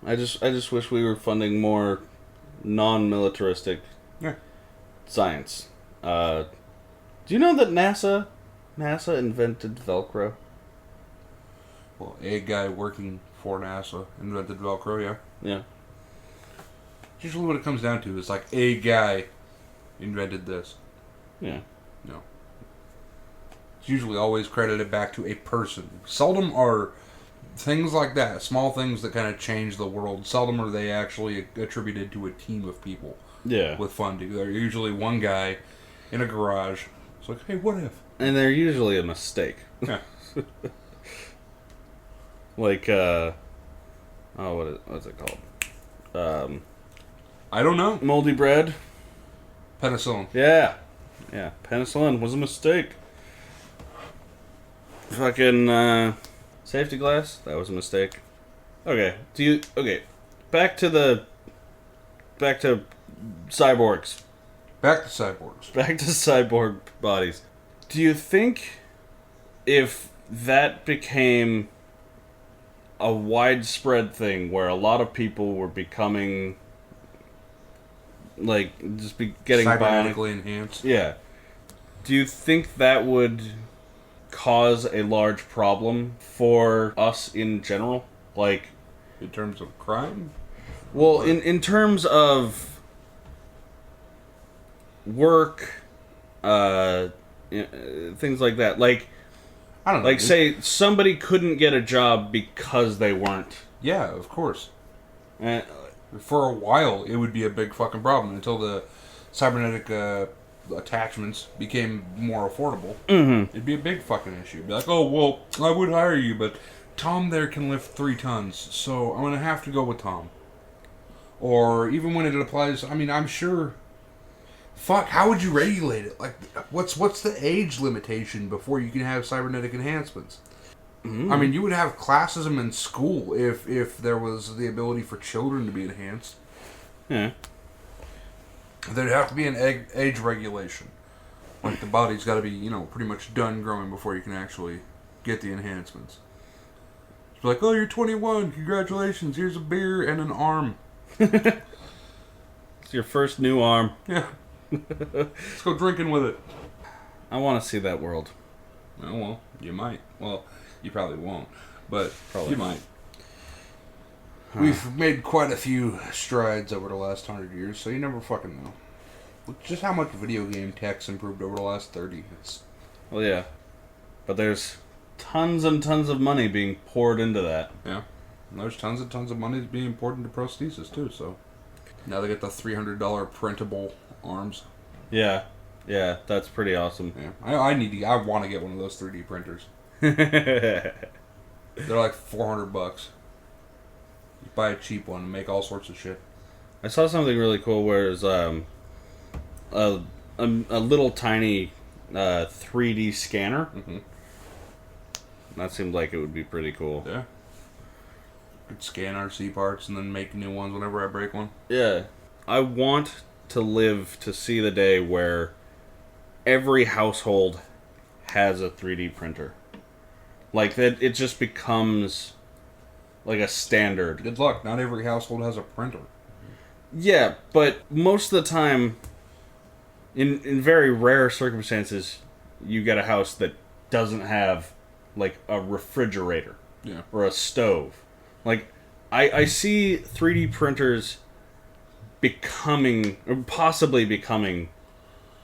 I just wish we were funding more non-militaristic science. Do you know that NASA invented Velcro? Well, a guy working for NASA invented Velcro, yeah. Yeah. Usually what it comes down to is like a guy invented this. Yeah. No. It's usually always credited back to a person. Seldom are things like that, small things that kind of change the world, seldom are they actually attributed to a team of people. Yeah. With funding. They're usually one guy in a garage. It's like, hey, what if? And they're usually a mistake. Yeah. Like, what's it called? I don't know. Moldy bread. Penicillin. Yeah. Yeah. Penicillin was a mistake. Fucking, safety glass. That was a mistake. Okay. Back to cyborgs. Back to cyborgs. Back to cyborg bodies. Do you think if that became a widespread thing where a lot of people were becoming, like, just be getting cybernetically enhanced? Yeah. Do you think that would cause a large problem for us in general? Like, in terms of crime? Well, in terms of work, things like that. Like, I don't know. Like, say somebody couldn't get a job because they weren't. Yeah, of course. Uh, For a while, it would be a big fucking problem until the cybernetic attachments became more affordable. It'd be a big fucking issue. It'd be like, oh, well, I would hire you, but Tom there can lift 3 tons, so I'm going to have to go with Tom. Or even when it applies, I mean, I'm sure... Fuck, how would you regulate it? Like, what's the age limitation before you can have cybernetic enhancements? I mean, you would have classism in school if there was the ability for children to be enhanced. Yeah. There'd have to be an age regulation. Like, the body's got to be, pretty much done growing before you can actually get the enhancements. It's like, oh, you're 21, congratulations, here's a beer and an arm. It's your first new arm. Yeah. Let's go drinking with it. I want to see that world. Oh, well, you might. Well, you probably won't, but Probably you might. We've made quite a few strides over the last 100 years, so you never fucking know. Just how much video game tech's improved over the last 30. Well, yeah. But there's tons and tons of money being poured into that. Yeah. And there's tons and tons of money being poured into prosthesis, too, so... Now they get the $300 printable arms. Yeah. Yeah, that's pretty awesome. Yeah. I want to get one of those 3D printers. They're like $400. You buy a cheap one and make all sorts of shit. I saw something really cool where it was a little tiny 3D scanner. Mm-hmm. That seemed like it would be pretty cool. Yeah. Could scan RC parts and then make new ones whenever I break one. Yeah. I want to live to see the day where every household has a 3D printer. Like, that it just becomes like a standard. Good luck. Not every household has a printer. Yeah, but most of the time, in very rare circumstances, you get a house that doesn't have, like, a refrigerator. Yeah. Or a stove. Like, I see 3D printers becoming, or possibly becoming,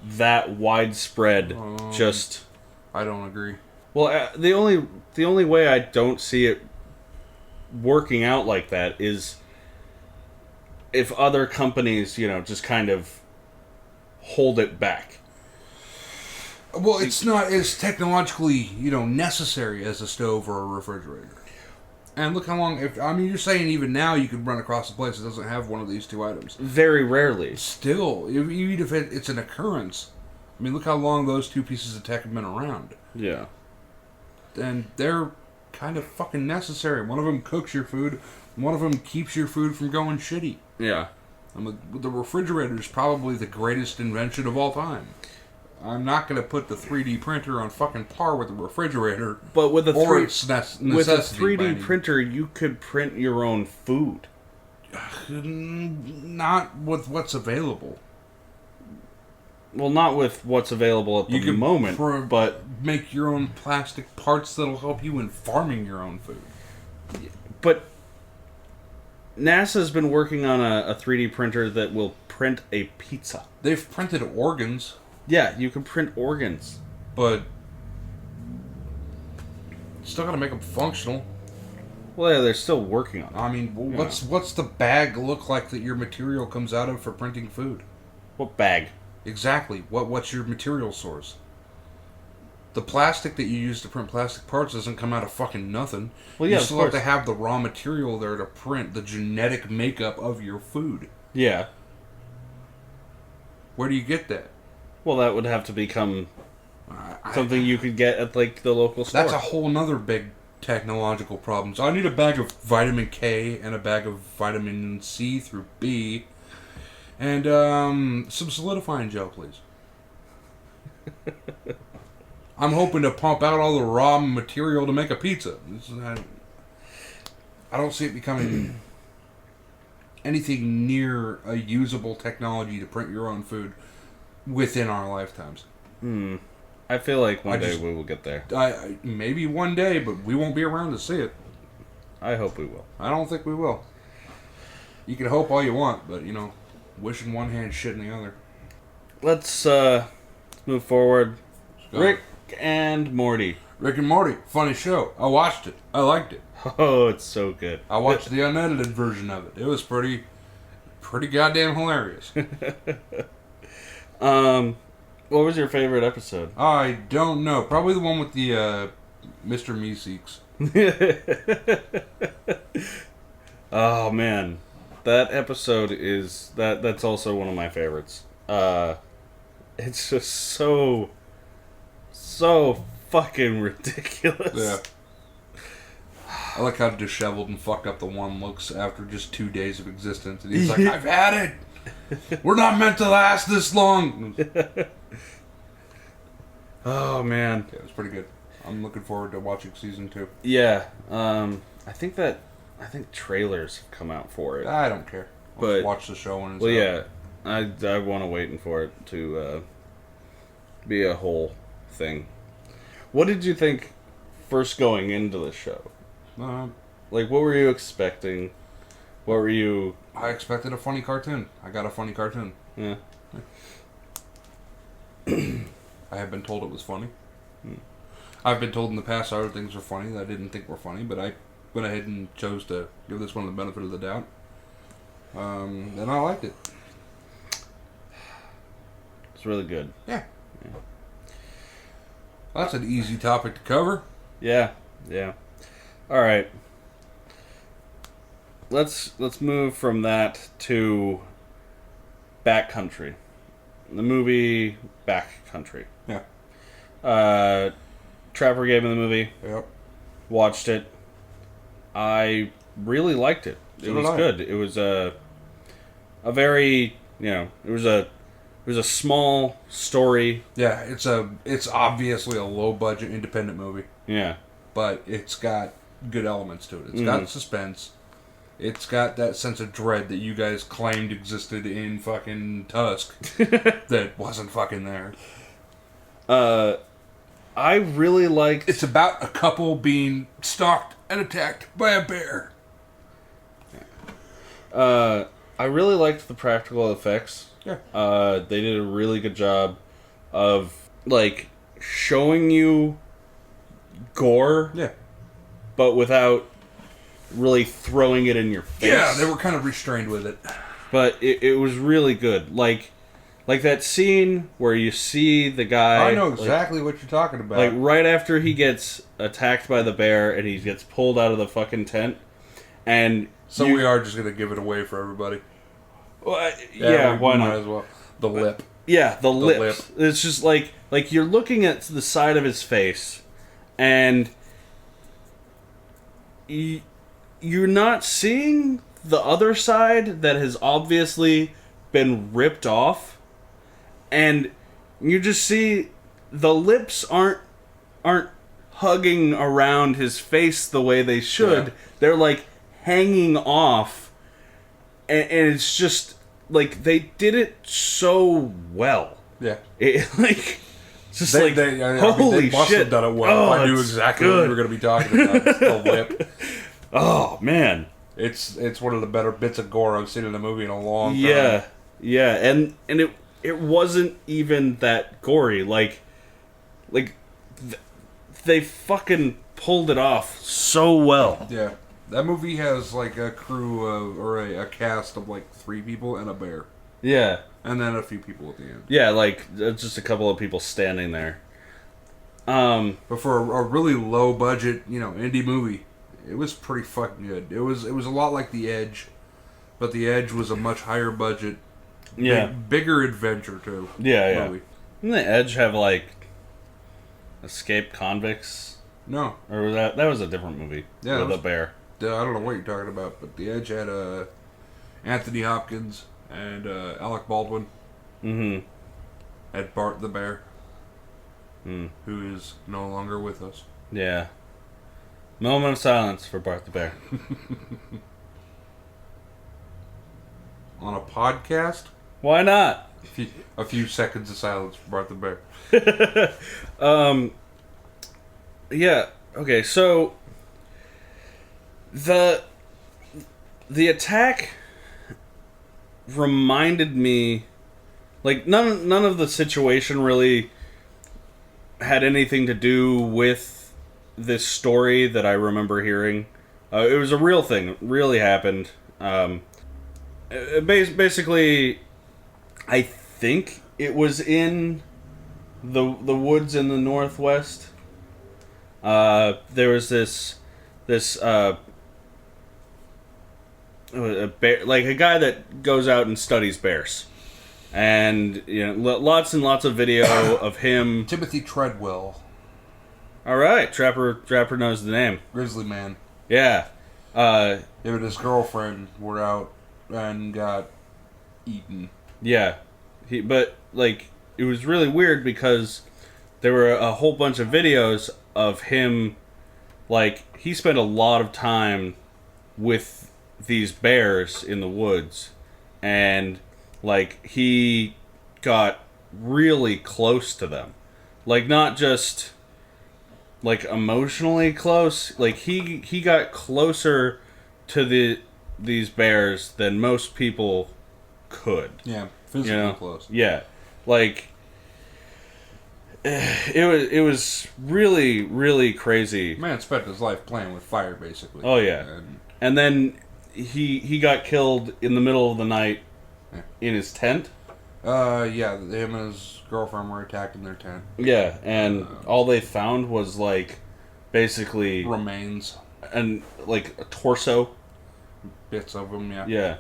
that widespread, just... I don't agree. Well, the only way I don't see it working out like that is if other companies, just kind of hold it back. Well, it's not as technologically, necessary as a stove or a refrigerator. And look how long... you're saying even now you could run across a place that doesn't have one of these two items. Very rarely. Still, even if it's an occurrence. Look how long those two pieces of tech have been around. Yeah. And they're kind of fucking necessary. One of them cooks your food. One of them keeps your food from going shitty. Yeah. The refrigerator is probably the greatest invention of all time. I'm not going to put the 3D printer on fucking par with the refrigerator. But with a 3D printer, you could print your own food. Not with what's available. Well, not with what's available at the moment, but make your own plastic parts that'll help you in farming your own food. But NASA's been working on a 3D printer that will print a pizza. They've printed organs. Yeah, you can print organs. But still got to make them functional. Well, yeah, they're still working on it. What's the bag look like that your material comes out of for printing food? What bag? Exactly. What's your material source? The plastic that you use to print plastic parts doesn't come out of fucking nothing. Well, yeah, you still have to have the raw material there to print the genetic makeup of your food. Yeah. Where do you get that? Well, that would have to become something you could get at, the local store. That's a whole nother big technological problem. So I need a bag of vitamin K and a bag of vitamin C through B and some solidifying gel, please. I'm hoping to pump out all the raw material to make a pizza. I don't see it becoming anything near a usable technology to print your own food within our lifetimes. I feel like one day we will get there. Maybe one day, but we won't be around to see it. I hope we will. I don't think we will. You can hope all you want, but, wish in one hand, shit in the other. Let's move forward. Rick and Morty. Rick and Morty, funny show. I watched it. I liked it. Oh, it's so good. I watched the unedited version of it. It was pretty goddamn hilarious. What was your favorite episode? I don't know. Probably the one with the Mr. Meeseeks. Oh man, that episode is that's also one of my favorites. It's just so fucking ridiculous. Yeah. I like how disheveled and fucked up the one looks after just 2 days of existence, and he's like, "I've had it. We're not meant to last this long." Oh man, yeah, it was pretty good. I'm looking forward to watching season 2. Yeah, I think trailers have come out for it. I don't care. I'll just watch the show when it's out. Yeah, I want to wait for it to be a whole thing. What did you think first going into the show? What were you expecting? What were you... I expected a funny cartoon. I got a funny cartoon. Yeah. I have been told it was funny. I've been told in the past other things were funny that I didn't think were funny, but I went ahead and chose to give this one the benefit of the doubt. And I liked it. It's really good. Yeah. Well, that's an easy topic to cover. Yeah. All right. Let's move from that to Backcountry. The movie Backcountry. Yeah. Trapper gave me the movie. Yep. Watched it. I really liked it. It was good. It was a very, it was a small story. Yeah, it's obviously a low budget independent movie. Yeah. But it's got good elements to it. It's got suspense. It's got that sense of dread that you guys claimed existed in fucking Tusk that wasn't fucking there. I really liked... It's about a couple being stalked and attacked by a bear. I really liked the practical effects. Yeah. They did a really good job of, showing you gore. Yeah. But without really throwing it in your face. Yeah, they were kind of restrained with it. But it was really good. Like that scene where you see the guy... I know exactly what you're talking about. Like, right after he gets attacked by the bear and he gets pulled out of the fucking tent. And... So we are just going to give it away for everybody. Well, yeah, why not? Might as well. The lip. Yeah, the lips. It's just like you're looking at the side of his face, and you're not seeing the other side that has obviously been ripped off, and you just see the lips aren't hugging around his face the way they should. Yeah. They're like hanging off, and it's just like they did it so well. Yeah, like just they holy must shit, have done it well. I knew exactly what you were going to be talking about. It's the lip. Oh man, it's one of the better bits of gore I've seen in a movie in a long time. Yeah, and it wasn't even that gory. They fucking pulled it off so well. Yeah. That movie has like a crew or a cast of like 3 people and a bear. Yeah. And then a few people at the end. Yeah, like just a couple of people standing there. But for a really low budget, indie movie, it was pretty fucking good. It was a lot like The Edge, but The Edge was a much higher budget, bigger adventure too. Yeah, movie. Didn't The Edge have like escaped convicts? No. Or was that was a different movie? Yeah, with a bear. I don't know what you're talking about, but The Edge had Anthony Hopkins and Alec Baldwin. Mm-hmm. Had Bart the bear, who is no longer with us. Yeah. Moment of silence for Bart the bear. On a podcast? Why not? A few seconds of silence for Bart the bear. Yeah. Okay. So the attack reminded me, like, none of the situation really had anything to do with this story that I remember hearing. It was a real thing. It really happened. Basically, I think it was in the woods in the Northwest. There was this a bear, like a guy that goes out and studies bears, and lots and lots of video of him. Timothy Treadwell. All right, Trapper knows the name. Grizzly Man. Yeah. Him and his girlfriend were out and got eaten. Yeah, but like it was really weird because there were a whole bunch of videos of him, like he spent a lot of time with these bears in the woods, and like he got really close to them, like not just like emotionally close, like he got closer to these bears than most people could. Yeah, physically close. Yeah, like it was really, really crazy. Man spent his life playing with fire, basically. Oh yeah, and then he got killed in the middle of the night in his tent. Yeah, him and his girlfriend were attacked in their tent. Yeah, and all they found was like basically remains and like a torso, bits of them. Yeah. Yeah.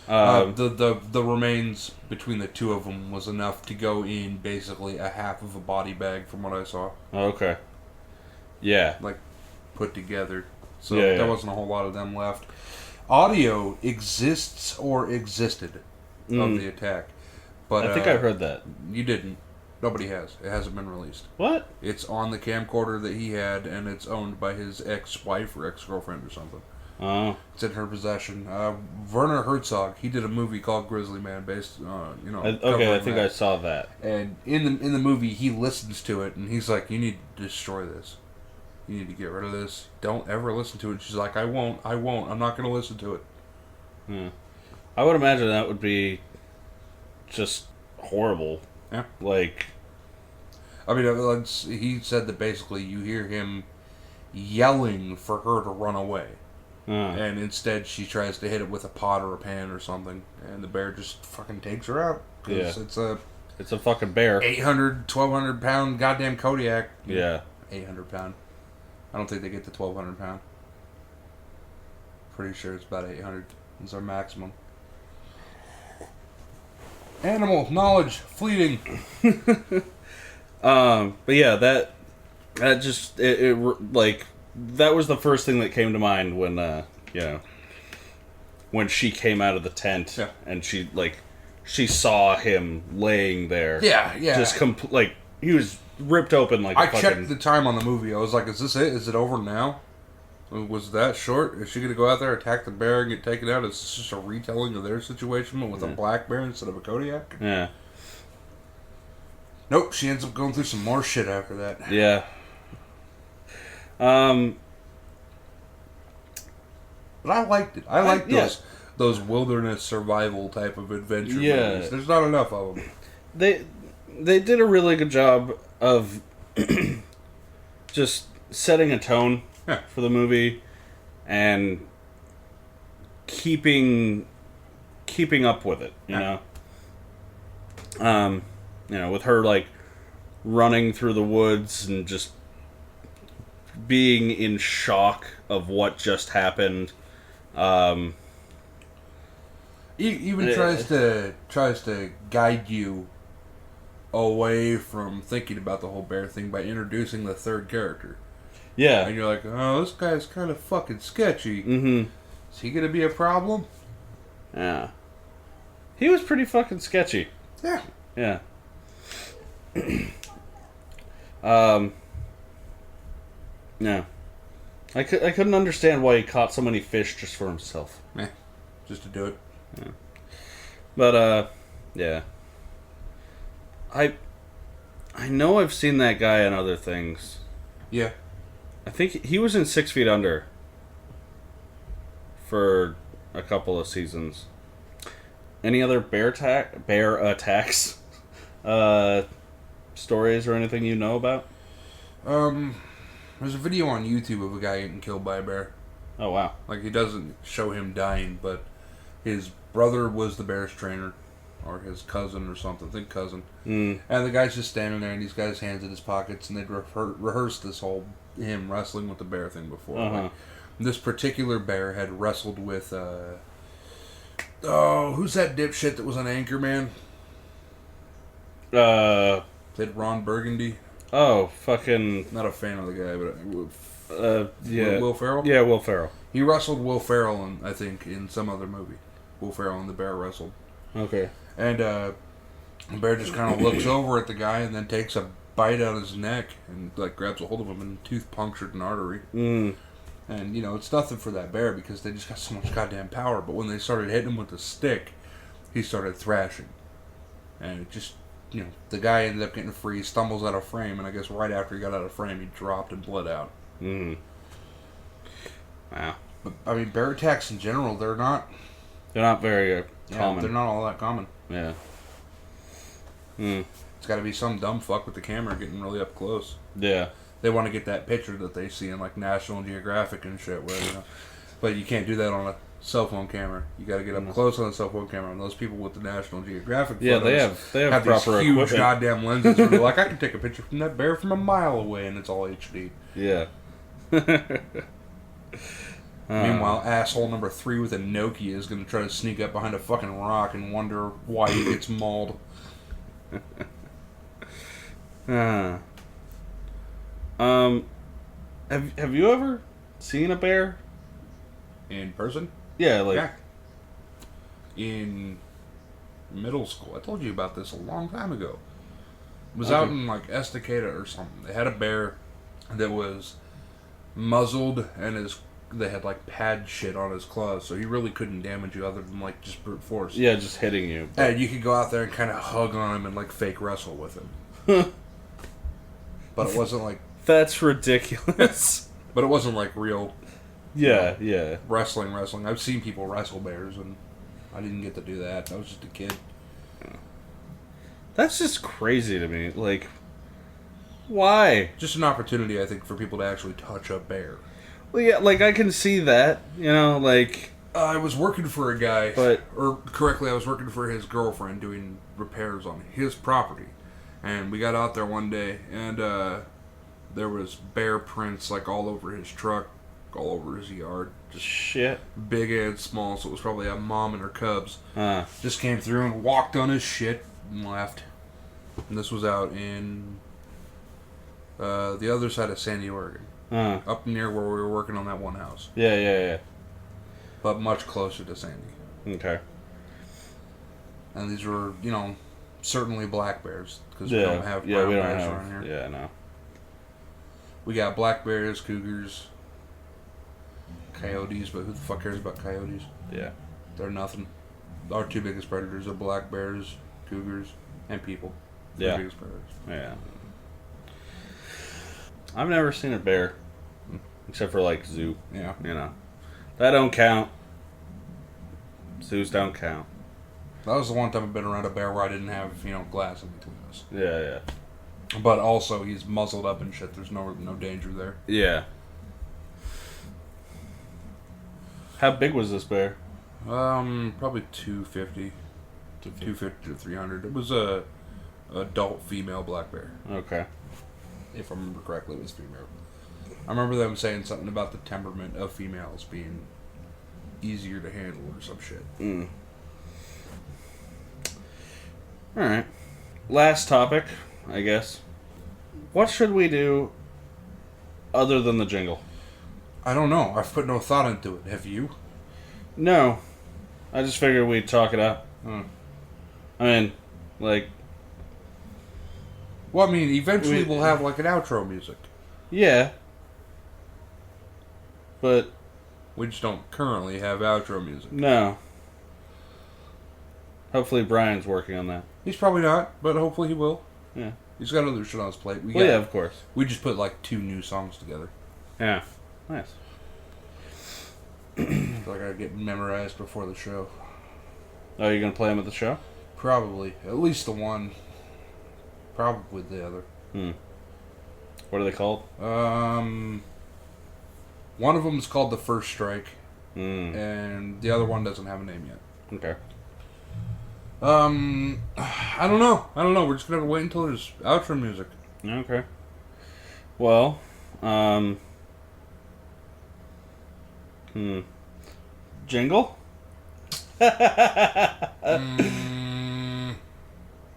The remains between the two of them was enough to go in basically a half of a body bag, from what I saw. Okay. Yeah. Like put together. So yeah. there wasn't a whole lot of them left. Audio exists or existed of the attack, but I think I heard that. You didn't. Nobody has. It hasn't been released. What? It's on the camcorder that he had, and it's owned by his ex-wife or ex-girlfriend or something. Oh. It's in her possession. Werner Herzog, he did a movie called Grizzly Man based, okay, I think I saw that. And in the movie, he listens to it, and he's like, "You need to destroy this. You need to get rid of this. Don't ever listen to it." And she's like, I won't. I'm not going to listen to it." I would imagine that would be just horrible. Yeah. Like, I mean, he said that basically you hear him yelling for her to run away. Uh. And instead she tries to hit it with a pot or a pan or something, and the bear just fucking takes her out. Yeah. It's a fucking bear. 800, 1,200 pound goddamn Kodiak. Yeah. 800 pound. I don't think they get to 1,200 pound. Pretty sure it's about 800 is our maximum. Animal knowledge fleeting. But yeah, that just it like that was the first thing that came to mind when when she came out of the tent and she saw him laying there. Yeah. Just like he was ripped open like. I checked the time on the movie. I was like, "Is this it? Is it over now? Was that short? Is she gonna go out there, attack the bear, and get taken out? Is this just a retelling of their situation, but with a black bear instead of a Kodiak?" Yeah. Nope. She ends up going through some more shit after that. Yeah. But I liked it. I liked those wilderness survival type of adventure movies. There's not enough of them. They did a really good job of just setting a tone for the movie and keeping up with it, you know. With her like running through the woods and just being in shock of what just happened. Even tries to guide you away from thinking about the whole bear thing by introducing the third character. Yeah. And you're like, oh, this guy's kind of fucking sketchy. Mm-hmm. Is he gonna be a problem? Yeah. He was pretty fucking sketchy. Yeah. Yeah. Yeah. I couldn't understand why he caught so many fish just for himself. Just to do it. Yeah. But, yeah. I know I've seen that guy in other things. Yeah. I think he was in 6 Feet Under for a couple of seasons. Any other bear attacks stories or anything you know about? There's a video on YouTube of a guy getting killed by a bear. Oh, wow. Like, he doesn't show him dying, but his brother was the bear's trainer. Or his cousin or something. I think cousin. Mm. And the guy's just standing there, and he's got his hands in his pockets, and they'd rehearsed this whole him wrestling with the bear thing before. Uh-huh. Like, this particular bear had wrestled with, who's that dipshit that was on Anchorman? Played Ron Burgundy. Oh, fucking... Not a fan of the guy, but... yeah. Will Ferrell? Yeah, Will Ferrell. He wrestled Will Ferrell, I think, in some other movie. Will Ferrell and the bear wrestled. Okay. And the bear just kind of looks over at the guy and then takes a bite out of his neck and like grabs a hold of him and tooth punctured an artery. Mm. And it's nothing for that bear because they just got so much goddamn power. But when they started hitting him with the stick, he started thrashing. And it just, the guy ended up getting free, stumbles out of frame, and I guess right after he got out of frame, he dropped and bled out. Mm. Wow. But, I mean, bear attacks in general, they're not very common. They're not all that common. Yeah. Hmm. It's got to be some dumb fuck with the camera getting really up close. Yeah. They want to get that picture that they see in like National Geographic and shit, but you can't do that on a cell phone camera. You got to get up close on a cell phone camera. And those people with the National Geographic photos they have proper these huge equipment. goddamn lenses. Where they're like, I can take a picture from that bear from a mile away, and it's all HD. Yeah. Meanwhile, asshole number 3 with a Nokia is going to try to sneak up behind a fucking rock and wonder why he gets mauled. Have you ever seen a bear in person? Yeah, like yeah. In middle school, I told you about this a long time ago. It was out in like Estacada or something. They had a bear that was muzzled and they had like pad shit on his claws, so he really couldn't damage you other than like just brute force. Yeah, just hitting you. And you could go out there and kind of hug on him and like fake wrestle with him. But it wasn't like... That's ridiculous. But it wasn't like real... Yeah. Wrestling. I've seen people wrestle bears, and I didn't get to do that. I was just a kid. That's just crazy to me. Like, Why? Just an opportunity, I think, for people to actually touch a bear. Well, yeah, like, I can see that, you know, like... I was working for a guy, but... or correctly, I was working for his girlfriend doing repairs on his property. And we got out there one day, and there was bear prints, like, all over his truck, all over his yard. Just shit. Big and small, so it was probably a mom and her cubs. Just came through and walked on his shit and left. And this was out in the other side of Sandy, Oregon. Up near where we were working on that one house. Yeah. But much closer to Sandy. Okay. And these were, you know, certainly black bears. Because we don't have brown bears around here. Yeah, no. We got black bears, cougars, coyotes, but who the fuck cares about coyotes? Yeah. They're nothing. Our two biggest predators are black bears, cougars, and people. Yeah. Biggest predators. Yeah. I've never seen a bear. Except for, like, zoo. Yeah. You know. That don't count. Zoos don't count. That was the one time I've been around a bear where I didn't have, you know, glass in between us. Yeah. But also, he's muzzled up and shit. There's no danger there. Yeah. How big was this bear? Probably 250. 250 to 300. It was a adult female black bear. Okay. If I remember correctly, it was female. I remember them saying something about the temperament of females being easier to handle or some shit. Alright. Last topic, I guess. What should we do other than the jingle? I don't know. I've put no thought into it. Have you? No. I just figured we'd talk it out. I mean, like... Well, I mean, eventually we'll have, like, an outro music. Yeah. But... We just don't currently have outro music. No. Hopefully Brian's working on that. He's probably not, but hopefully he will. Yeah. He's got other shit on his plate. Yeah, of course. We just put, like, 2 new songs together. Yeah. Nice. I feel like I get memorized before the show. Oh, you gonna play them at the show? Probably. At least the one. Probably the other. What are they called? One of them is called The First Strike. And the other one doesn't have a name yet. Okay. I don't know. We're just gonna have to wait until there's outro music. Okay. Well, jingle?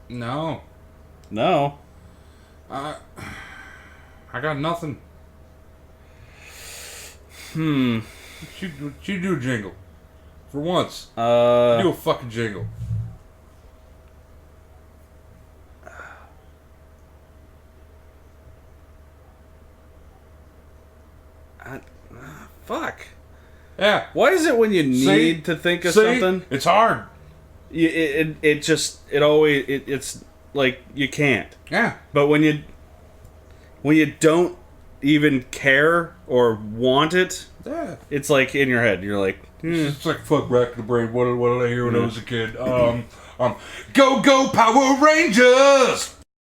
No. No. I got nothing. What you do a jingle? For once. Do a fucking jingle. Fuck. Yeah. Why is it when you need to think of something? It's hard. It's like you can't. Yeah. But when you don't even care or want it, yeah, it's like in your head. You're like, it's like fuck rack the brain. What did I hear when I was a kid? Go Power Rangers!